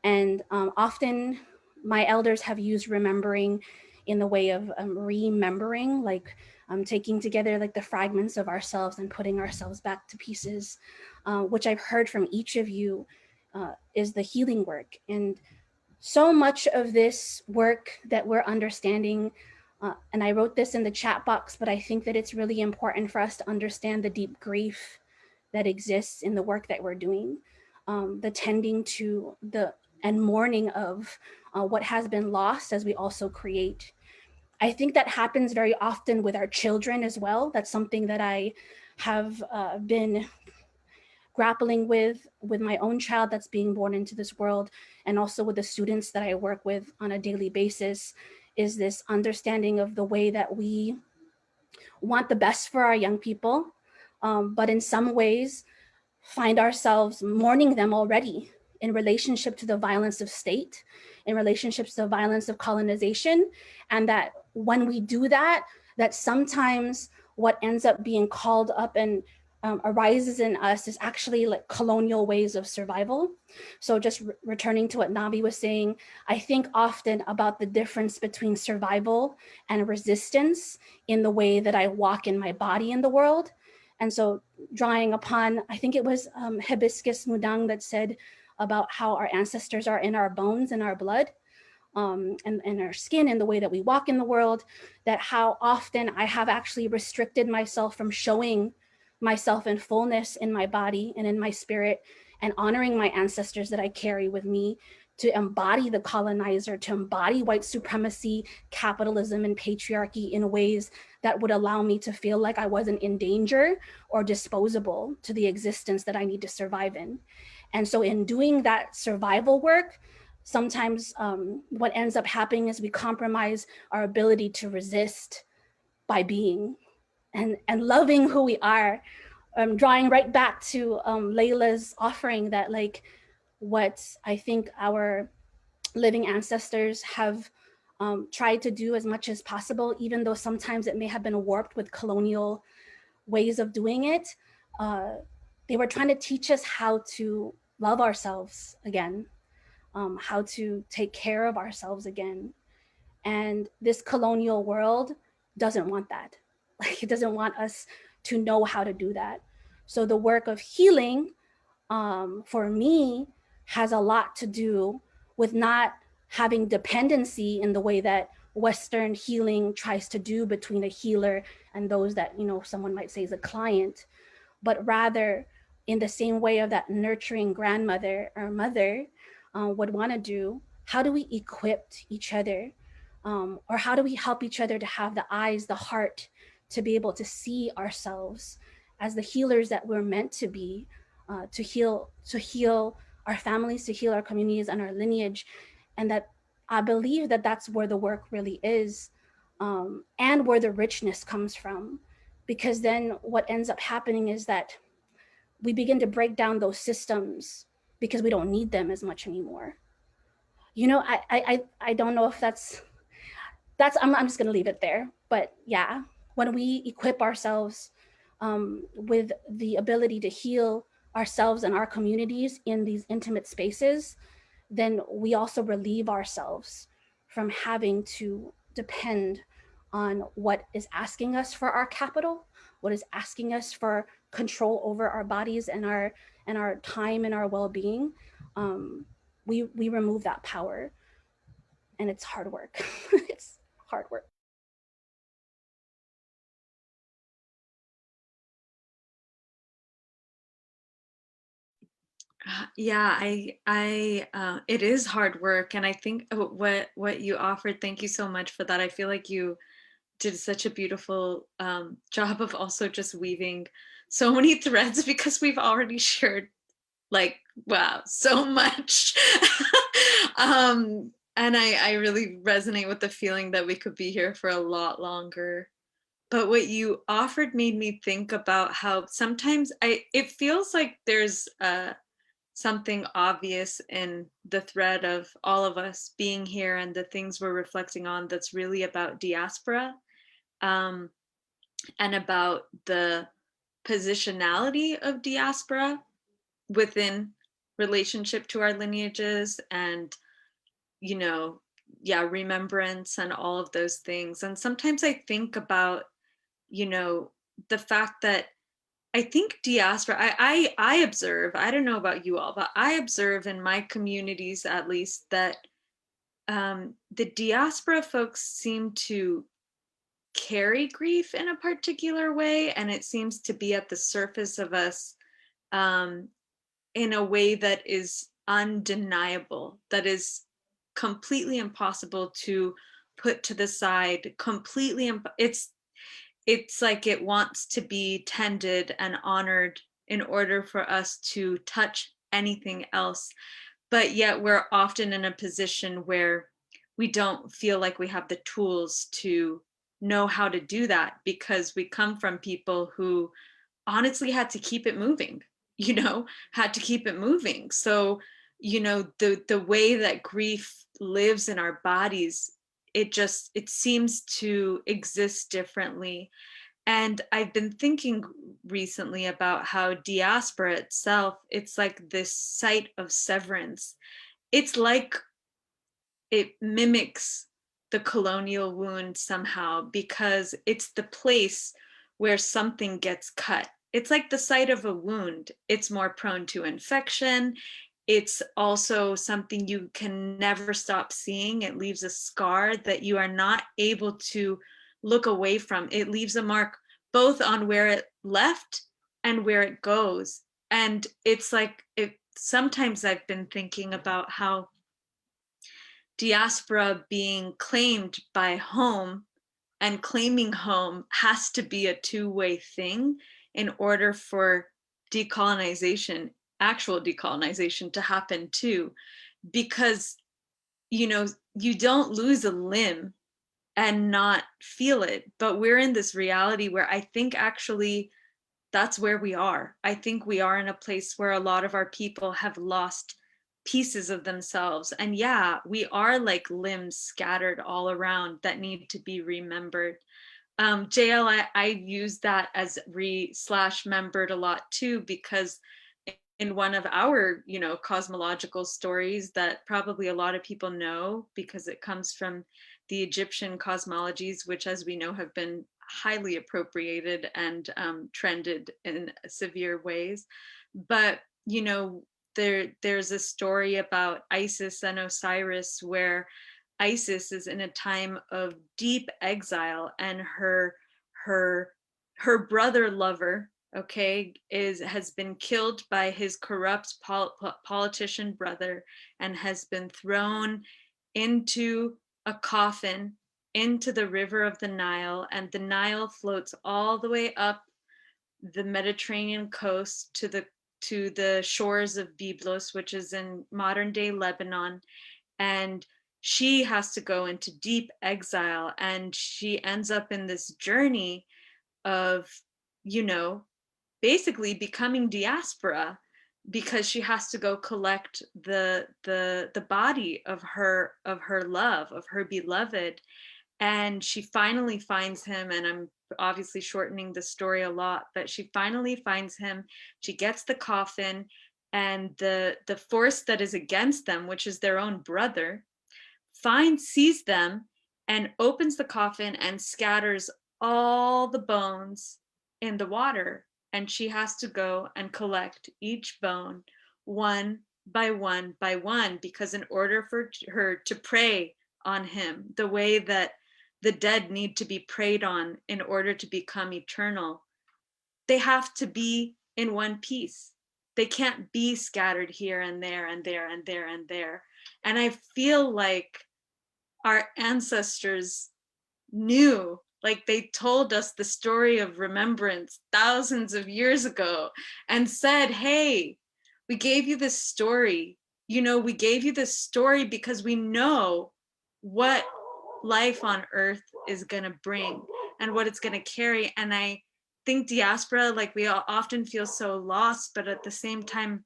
S2: And often my elders have used remembering in the way of remembering, like taking together like the fragments of ourselves and putting ourselves back to pieces, which I've heard from each of you is the healing work. And so much of this work that we're understanding, and I wrote this in the chat box, but I think that it's really important for us to understand the deep grief that exists in the work that we're doing, the tending to the and mourning of what has been lost as we also create. I think that happens very often with our children as well. That's something that I have been grappling with my own child that's being born into this world, and also with the students that I work with on a daily basis, is this understanding of the way that we want the best for our young people, but in some ways find ourselves mourning them already in relationship to the violence of state, in relationships to the violence of colonization. And that when we do that, that sometimes what ends up being called up and arises in us is actually like colonial ways of survival. So just returning to what Nabi was saying, I think often about the difference between survival and resistance in the way that I walk in my body in the world. And so drawing upon, I think it was Hibiscus Mudang that said about how our ancestors are in our bones and our blood, and our skin, and the way that we walk in the world, that how often I have actually restricted myself from showing myself in fullness in my body and in my spirit, and honoring my ancestors that I carry with me, to embody the colonizer, to embody white supremacy, capitalism, and patriarchy in ways that would allow me to feel like I wasn't in danger or disposable to the existence that I need to survive in. And so in doing that survival work, sometimes what ends up happening is we compromise our ability to resist by being and loving who we are. Drawing right back to Leila's offering, that like what I think our living ancestors have tried to do as much as possible, even though sometimes it may have been warped with colonial ways of doing it. They were trying to teach us how to love ourselves again, how to take care of ourselves again. And this colonial world doesn't want that. Like, it doesn't want us to know how to do that. So the work of healing for me has a lot to do with not having dependency in the way that Western healing tries to do between a healer and those that, you know, someone might say is a client, but rather in the same way of that nurturing grandmother or mother would want to do. How do we equip each other? Or how do we help each other to have the eyes, the heart, to be able to see ourselves as the healers that we're meant to be, to heal our families, to heal our communities and our lineage. And that I believe that that's where the work really is, and where the richness comes from. Because then what ends up happening is that we begin to break down those systems because we don't need them as much anymore. You know, I don't know if that's I'm just gonna leave it there. But yeah, when we equip ourselves with the ability to heal ourselves and our communities in these intimate spaces, then we also relieve ourselves from having to depend on what is asking us for our capital, what is asking us for control over our bodies and our time and our well-being. We remove that power, and it's hard work. It's hard work.
S5: Yeah, it is hard work, and I think what you offered. Thank you so much for that. I feel like you did such a beautiful job of also just weaving so many threads because we've already shared like wow so much. And I really resonate with the feeling that we could be here for a lot longer. But what you offered made me think about how sometimes it feels like there's something obvious in the thread of all of us being here and the things we're reflecting on that's really about diaspora, um, and about the positionality of diaspora within relationship to our lineages and, you know, yeah, remembrance and all of those things. And sometimes I think about, you know, the fact that I think diaspora, I observe, I don't know about you all, but I observe in my communities at least that the diaspora folks seem to carry grief in a particular way, and it seems to be at the surface of us um, in a way that is undeniable, that is completely impossible to put to the side, it's like it wants to be tended and honored in order for us to touch anything else. But yet we're often in a position where we don't feel like we have the tools to know how to do that because we come from people who honestly had to keep it moving, you know, had to keep it moving. So, you know, the way that grief lives in our bodies, it seems to exist differently. And I've been thinking recently about how diaspora itself, it's like this site of severance. It's like it mimics the colonial wound somehow because it's the place where something gets cut. It's like the site of a wound. It's more prone to infection. It's also something you can never stop seeing. It leaves a scar that you are not able to look away from. It leaves a mark both on where it left and where it goes. And it's like sometimes I've been thinking about how diaspora being claimed by home and claiming home has to be a two-way thing in order for decolonization, actual decolonization, to happen too. Because, you know, you don't lose a limb and not feel it, but we're in this reality where I think actually that's where we are. I think we are in a place where a lot of our people have lost pieces of themselves. And yeah, we are like limbs scattered all around that need to be remembered. JL, I use that as re/membered a lot too, because in one of our, you know, cosmological stories that probably a lot of people know because it comes from the Egyptian cosmologies, which, as we know, have been highly appropriated and trended in severe ways. But, you know, there's a story about Isis and Osiris where Isis is in a time of deep exile, and her brother lover, okay, has been killed by his corrupt politician brother and has been thrown into a coffin into the river of the Nile, and the Nile floats all the way up the Mediterranean coast to the shores of Byblos, which is in modern day Lebanon. And she has to go into deep exile, and she ends up in this journey of, you know, basically becoming diaspora because she has to go collect the body of her love, of her beloved. And she finally finds him, and I'm obviously shortening the story a lot, but she finally finds him. She gets the coffin, and the force that is against them, which is their own brother, sees them and opens the coffin and scatters all the bones in the water. And she has to go and collect each bone one by one by one, because in order for her to prey on him the way that the dead need to be preyed on in order to become eternal, they have to be in one piece. they can't be scattered here and there and there and there and there. And I feel like our ancestors knew, like they told us the story of remembrance thousands of years ago and said, hey, we gave you this story. You know, we gave you this story because we know what life on earth is going to bring and what it's going to carry. And I think diaspora, like we all often feel so lost, but at the same time,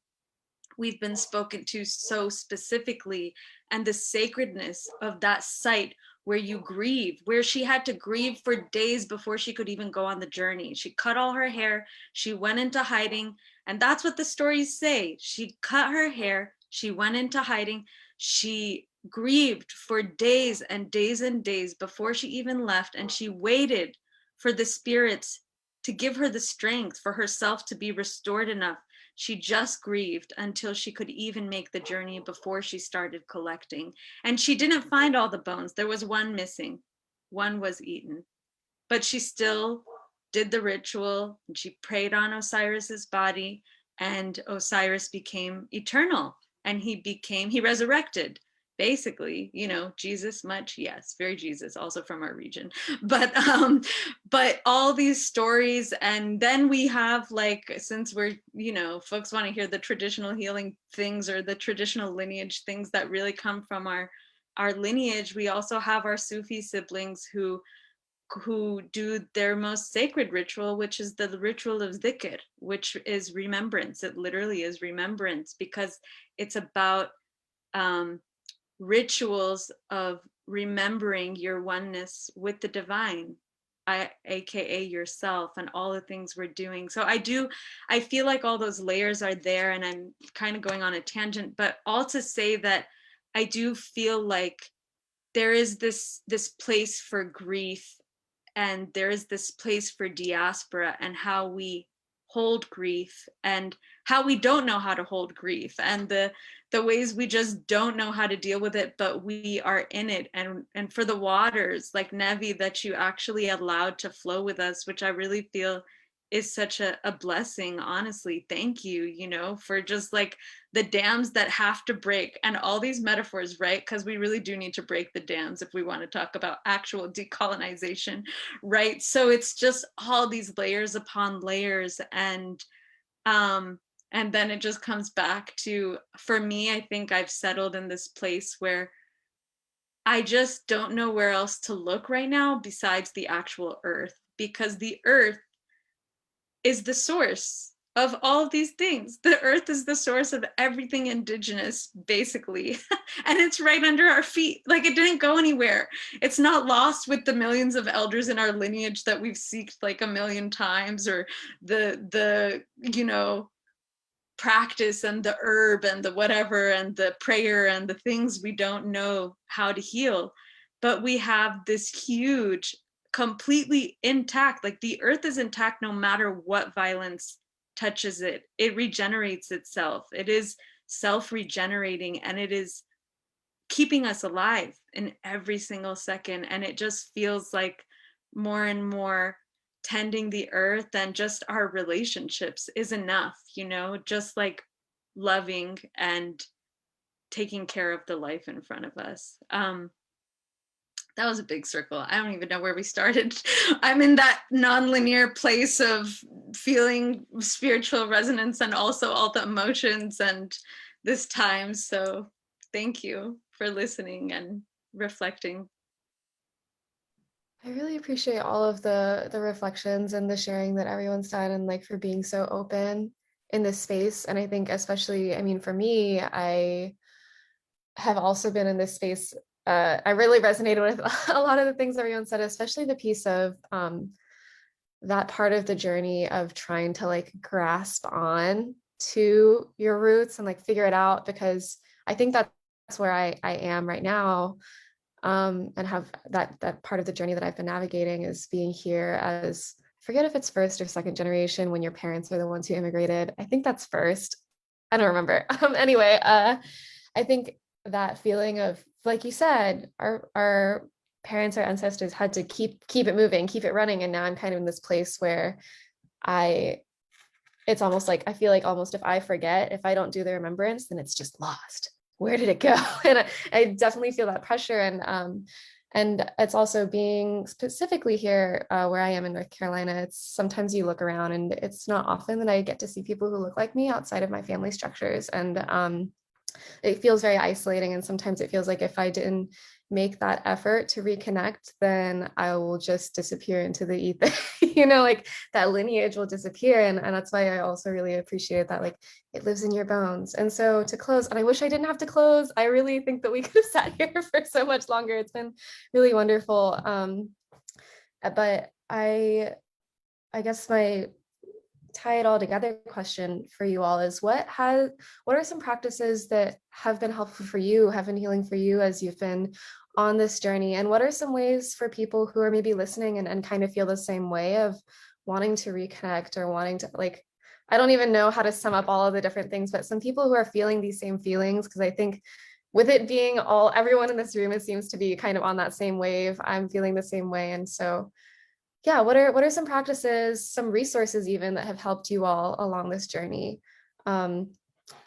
S5: we've been spoken to so specifically, and the sacredness of that site where you grieve, where she had to grieve for days before she could even go on the journey. She cut all her hair, she went into hiding, and that's what the stories say. She cut her hair, she went into hiding, she grieved for days and days and days before she even left, and she waited for the spirits to give her the strength for herself to be restored enough. She just grieved until she could even make the journey before she started collecting. And she didn't find all the bones. There was one missing. One was eaten. But she still did the ritual, and she prayed on Osiris's body, and Osiris became eternal, and he resurrected. Basically, you know, Jesus much, yes, very Jesus, also from our region. But all these stories, and then we have, like, since we're, you know, folks want to hear the traditional healing things or the traditional lineage things that really come from our lineage, we also have our Sufi siblings who do their most sacred ritual, which is the ritual of dhikr, which is remembrance. It literally is remembrance, because it's about rituals of remembering your oneness with the divine, aka yourself, and all the things we're doing. So I feel like all those layers are there, and I'm kind of going on a tangent, but all to say that I do feel like there is this place for grief, and there is this place for diaspora, and how we hold grief, and how we don't know how to hold grief, and the ways we just don't know how to deal with it, but we are in it. And for the waters like Nevi that you actually allowed to flow with us, which I really feel is such a blessing, honestly. Thank you, you know, for just like the dams that have to break, and all these metaphors, right? Because we really do need to break the dams if we want to talk about actual decolonization, right? So it's just all these layers upon layers, and then it just comes back to, for me, I think I've settled in this place where I just don't know where else to look right now besides the actual earth, because the earth is the source of all of these things. The earth is the source of everything indigenous, basically. And it's right under our feet. Like, it didn't go anywhere. It's not lost with the millions of elders in our lineage that we've seeked like a million times, or the you know, practice and the herb and the whatever and the prayer and the things we don't know how to heal. But we have this huge, completely intact, like the earth is intact no matter what violence touches it. It regenerates itself. It is self-regenerating, and it is keeping us alive in every single second. And it just feels like more and more tending the earth and just our relationships is enough, you know, just like loving and taking care of the life in front of us. That was a big circle. I don't even know where we started. I'm in that nonlinear place of feeling spiritual resonance and also all the emotions and this time. So thank you for listening and reflecting.
S1: I really appreciate all of the reflections and the sharing that everyone's done, and like for being so open in this space. And I think especially, I mean, for me, I have also been in this space. I really resonated with a lot of the things everyone said, especially the piece of that part of the journey of trying to like grasp on to your roots and like figure it out, because I think that's where I am right now. And have that part of the journey that I've been navigating is being here as, I forget if it's first or second generation when your parents are the ones who immigrated. I think that's first. I don't remember. Anyway, I think that feeling of, like you said, our parents, our ancestors had to keep it moving, keep it running. And now I'm kind of in this place where I it's almost like, I feel like almost if I forget, if I don't do the remembrance, then it's just lost. Where did it go? And I definitely feel that pressure. And it's also being specifically here where I am in North Carolina, it's sometimes you look around and it's not often that I get to see people who look like me outside of my family structures. And it feels very isolating. And sometimes it feels like if I didn't make that effort to reconnect, then I will just disappear into the ether, like that lineage will disappear. And that's why I also really appreciate that, like, it lives in your bones. And so to close, and I wish I didn't have to close, I really think that we could have sat here for so much longer. It's been really wonderful. But I guess my tie it all together question for you all is what are some practices that have been helpful for you, have been healing for you as you've been on this journey? And what are some ways for people who are maybe listening and kind of feel the same way of wanting to reconnect or wanting to, like, I don't even know how to sum up all of the different things, but some people who are feeling these same feelings, because I think with it being everyone in this room, it seems to be kind of on that same wave. I'm feeling the same way. And so yeah, what are some practices, some resources even that have helped you all along this journey? I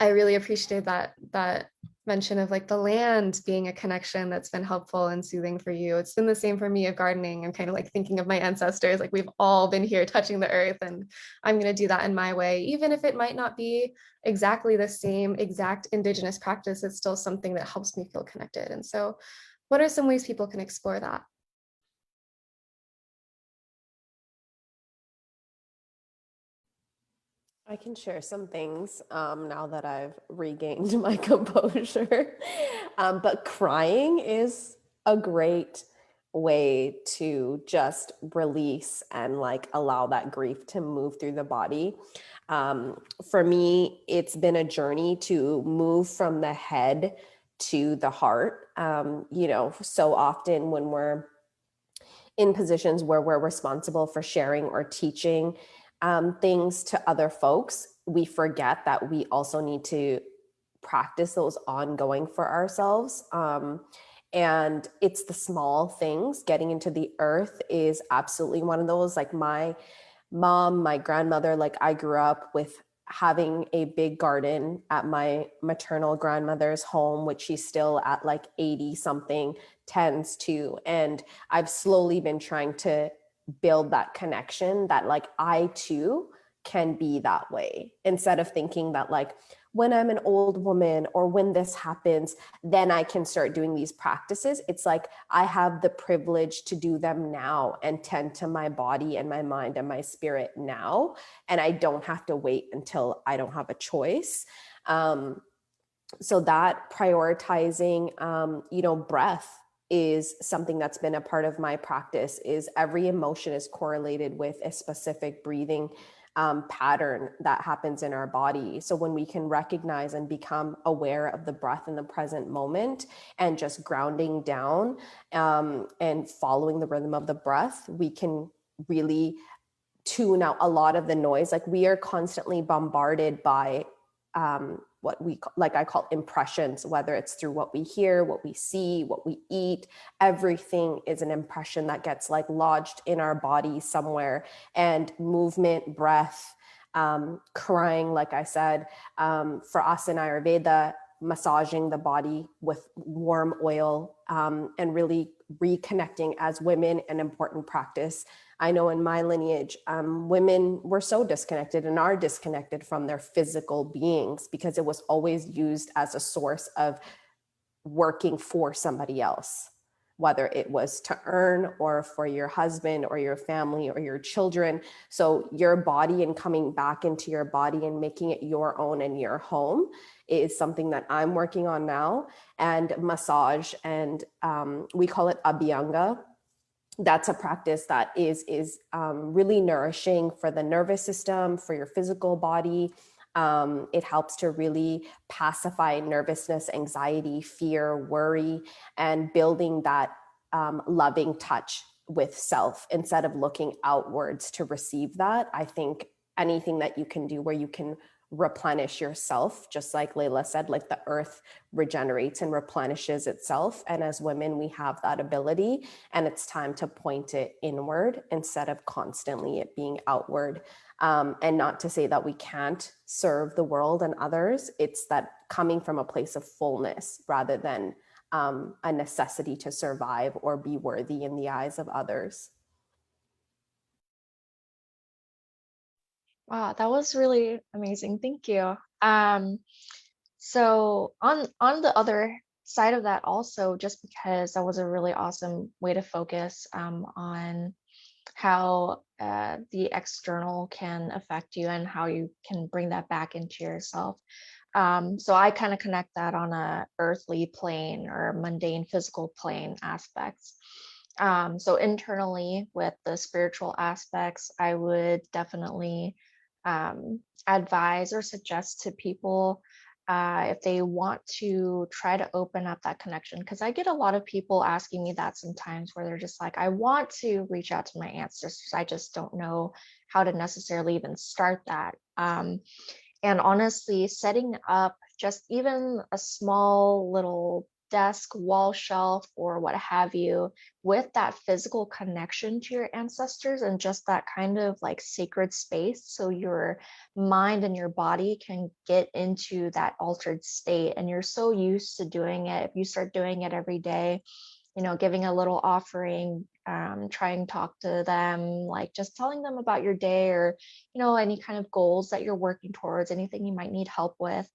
S1: really appreciate that mention of like the land being a connection that's been helpful and soothing for you. It's been the same for me of gardening. I'm kind of like thinking of my ancestors, like we've all been here touching the earth, and I'm going to do that in my way, even if it might not be exactly the same exact indigenous practice. It's still something that helps me feel connected. And so, what are some ways people can explore that?
S4: I can share some things now that I've regained my composure. But crying is a great way to just release and like allow that grief to move through the body. For me, it's been a journey to move from the head to the heart. So often when we're in positions where we're responsible for sharing or teaching things to other folks, we forget that we also need to practice those ongoing for ourselves. And it's the small things. Getting into the earth is absolutely one of those. Like my mom, my grandmother, like I grew up with having a big garden at my maternal grandmother's home, which she's still at like 80 something tends to. And I've slowly been trying to build that connection that like I too can be that way, instead of thinking that like when I'm an old woman or when this happens, then I can start doing these practices. It's like I have the privilege to do them now and tend to my body and my mind and my spirit now. And I don't have to wait until I don't have a choice. So that prioritizing, breath is something that's been a part of my practice. Is every emotion is correlated with a specific breathing pattern that happens in our body. So when we can recognize and become aware of the breath in the present moment and just grounding down and following the rhythm of the breath, we can really tune out a lot of the noise. Like we are constantly bombarded by what I call impressions, whether it's through what we hear, what we see, what we eat. Everything is an impression that gets like lodged in our body somewhere. And movement, breath, crying, like I said, for us in Ayurveda, massaging the body with warm oil and really reconnecting as women, an important practice. I know in my lineage, women were so disconnected and are disconnected from their physical beings because it was always used as a source of working for somebody else, whether it was to earn or for your husband or your family or your children. So your body and coming back into your body and making it your own and your home is something that I'm working on now. And massage, and we call it abhyanga. That's a practice that is really nourishing for the nervous system, for your physical body. It helps to really pacify nervousness, anxiety, fear, worry, and building that loving touch with self instead of looking outwards to receive that. I think anything that you can do where you can replenish yourself. Just like Leila said, like the earth regenerates and replenishes itself. And as women, we have that ability, and it's time to point it inward instead of constantly it being outward. And not to say that we can't serve the world and others. It's that coming from a place of fullness rather than a necessity to survive or be worthy in the eyes of others.
S3: Wow, that was really amazing. Thank you. So on the other side of that also, just because that was a really awesome way to focus on how the external can affect you and how you can bring that back into yourself. So I kind of connect that on a earthly plane or mundane physical plane aspects. So internally with the spiritual aspects, I would definitely advise or suggest to people if they want to try to open up that connection, because I get a lot of people asking me that sometimes where they're just like, I want to reach out to my ancestors, I just don't know how to necessarily even start that. And honestly, setting up just even a small little desk, wall shelf, or what have you, with that physical connection to your ancestors and just that kind of like sacred space, so your mind and your body can get into that altered state. And you're so used to doing it, if you start doing it every day, you know, giving a little offering, trying to talk to them, like just telling them about your day, or, you know, any kind of goals that you're working towards, anything you might need help with.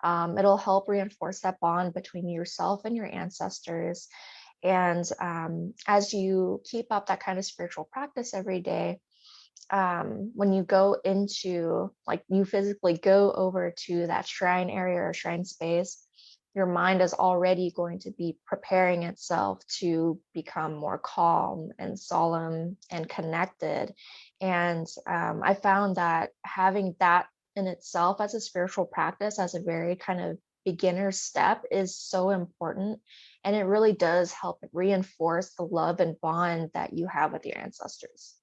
S3: It'll help reinforce that bond between yourself and your ancestors. And as you keep up that kind of spiritual practice every day, when you go into, like, you physically go over to that shrine area or shrine space, your mind is already going to be preparing itself to become more calm and solemn and connected. And I found that having that in itself as a spiritual practice, as a very kind of beginner step, is so important. And it really does help reinforce the love and bond that you have with your ancestors.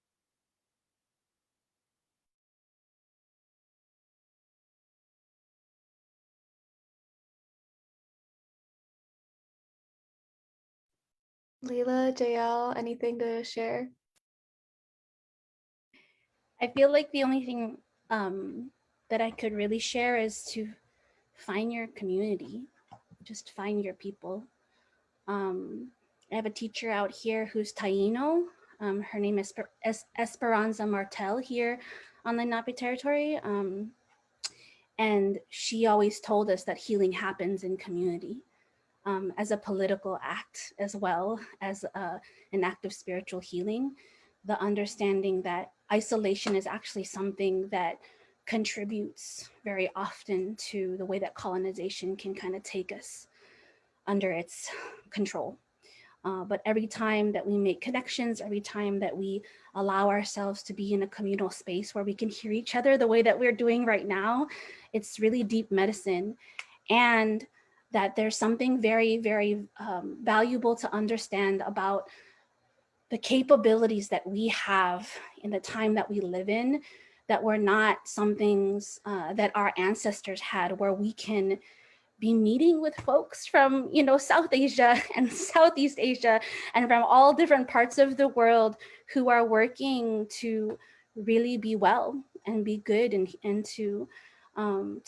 S1: Leila, JL, anything to share?
S2: I feel like the only thing that I could really share is to find your community, just find your people. I have a teacher out here who's Taino. Her name is Esperanza Martel here on the Napi territory. And she always told us that healing happens in community, as a political act as well as an act of spiritual healing. The understanding that isolation is actually something that contributes very often to the way that colonization can kind of take us under its control. But every time that we make connections, every time that we allow ourselves to be in a communal space where we can hear each other the way that we're doing right now, it's really deep medicine. And that there's something very, very valuable to understand about the capabilities that we have in the time that we live in, that were not some things that our ancestors had, where we can be meeting with folks from, you know, South Asia and Southeast Asia and from all different parts of the world who are working to really be well and be good, and to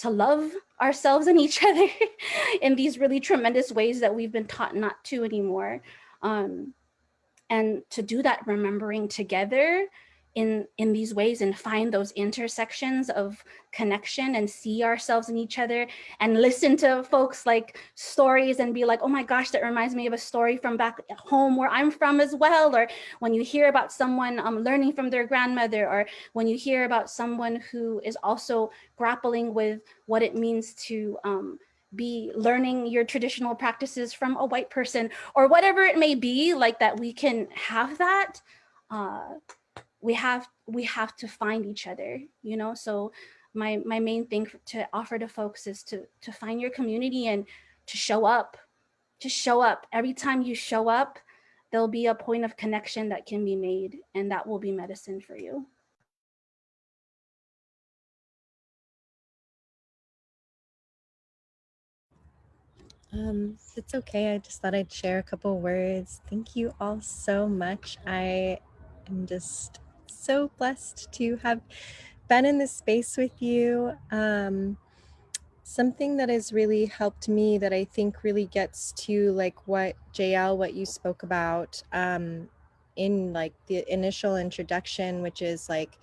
S2: love ourselves and each other in these really tremendous ways that we've been taught not to anymore. And to do that, remembering together in these ways, and find those intersections of connection and see ourselves in each other, and listen to folks like stories and be like, oh my gosh, that reminds me of a story from back at home where I'm from as well. Or when you hear about someone learning from their grandmother, or when you hear about someone who is also grappling with what it means to be learning your traditional practices from a white person, or whatever it may be, like that, we can have that. We have to find each other, you know. So my main thing to offer to folks is to find your community and to show up. Just show up. Every time you show up, there'll be a point of connection that can be made, and that will be medicine for you.
S6: It's okay. I just thought I'd share a couple words. Thank you all so much. I am just so blessed to have been in this space with you. Something that has really helped me that I think really gets to like what JL, what you spoke about in like the initial introduction, which is like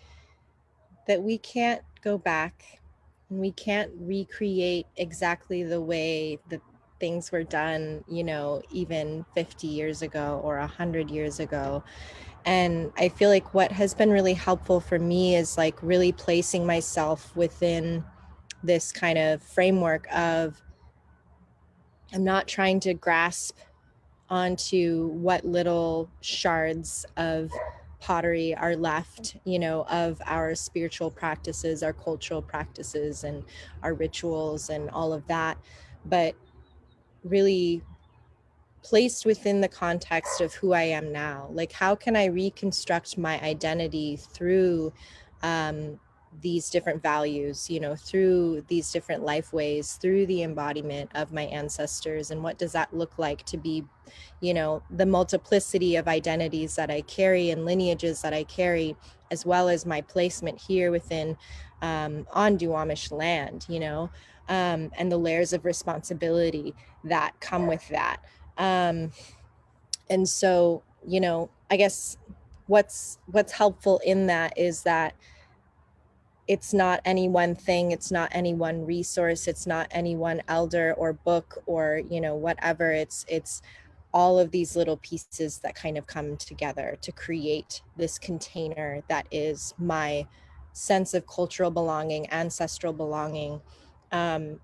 S6: that we can't go back and we can't recreate exactly the way that things were done, you know, even 50 years ago or 100 years ago. And I feel like what has been really helpful for me is like really placing myself within this kind of framework of I'm not trying to grasp onto what little shards of pottery are left, you know, of our spiritual practices, our cultural practices, and our rituals and all of that, but really placed within the context of who I am now. Like, how can I reconstruct my identity through these different values, you know, through these different life ways, through the embodiment of my ancestors? And what does that look like to be, you know, the multiplicity of identities that I carry and lineages that I carry, as well as my placement here within on Duwamish land, you know, and the layers of responsibility that come with that. And so, you know, I guess what's helpful in that is that it's not any one thing, it's not any one resource, it's not any one elder or book or, you know, whatever. It's all of these little pieces that kind of come together to create this container that is my sense of cultural belonging, ancestral belonging. You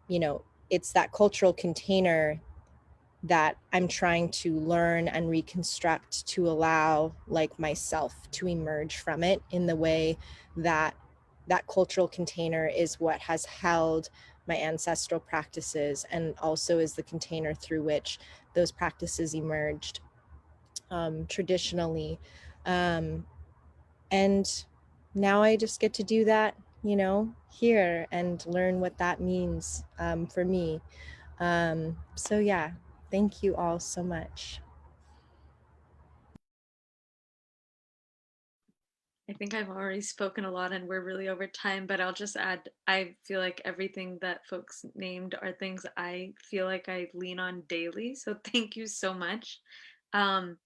S6: know, it's that cultural container that I'm trying to learn and reconstruct to allow like myself to emerge from it in the way that that cultural container is what has held my ancestral practices and also is the container through which those practices emerged traditionally. And now I just get to do that, you know, here and learn what that means for me. So yeah, thank you all so much.
S5: I think I've already spoken a lot and we're really over time, but I'll just add, I feel like everything that folks named are things I feel like I lean on daily. So thank you so much. But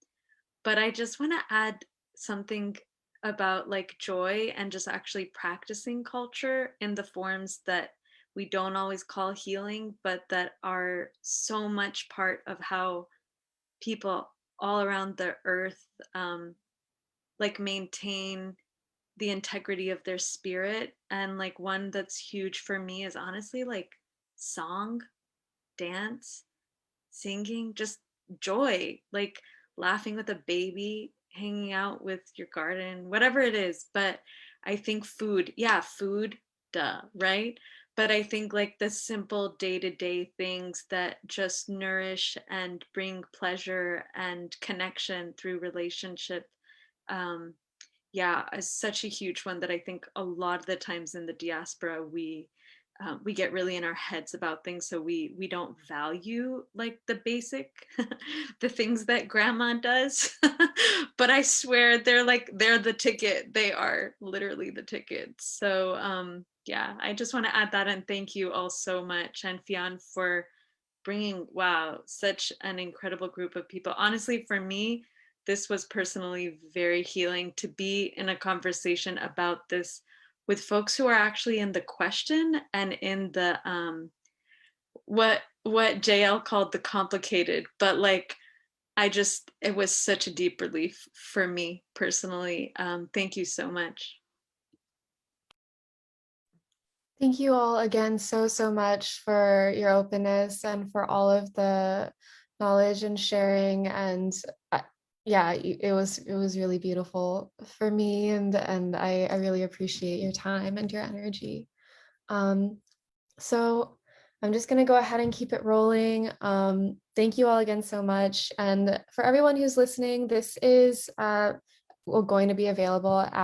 S5: I just want to add something about like joy and just actually practicing culture in the forms that we don't always call healing, but that are so much part of how people all around the earth like maintain the integrity of their spirit. And like one that's huge for me is honestly like song, dance, singing, just joy, like laughing with a baby, hanging out with your garden, whatever it is. But I think food, yeah, food, duh, right? But I think like the simple day-to-day things that just nourish and bring pleasure and connection through relationship, um, yeah, is such a huge one that I think a lot of the times in the diaspora we get really in our heads about things, so we don't value like the basic the things that grandma does. But I swear they're the ticket. They are literally the ticket. So yeah, I just want to add that, and thank you all so much, and Fionn for bringing, wow, such an incredible group of people. Honestly, for me, this was personally very healing to be in a conversation about this with folks who are actually in the question and in the what JL called the complicated, but like it was such a deep relief for me personally. Thank you so much.
S1: Thank you all again so much for your openness and for all of the knowledge and sharing. And yeah, it was really beautiful for me, and I really appreciate your time and your energy. So I'm just going to go ahead and keep it rolling. Thank you all again so much. And for everyone who's listening, this is going to be available after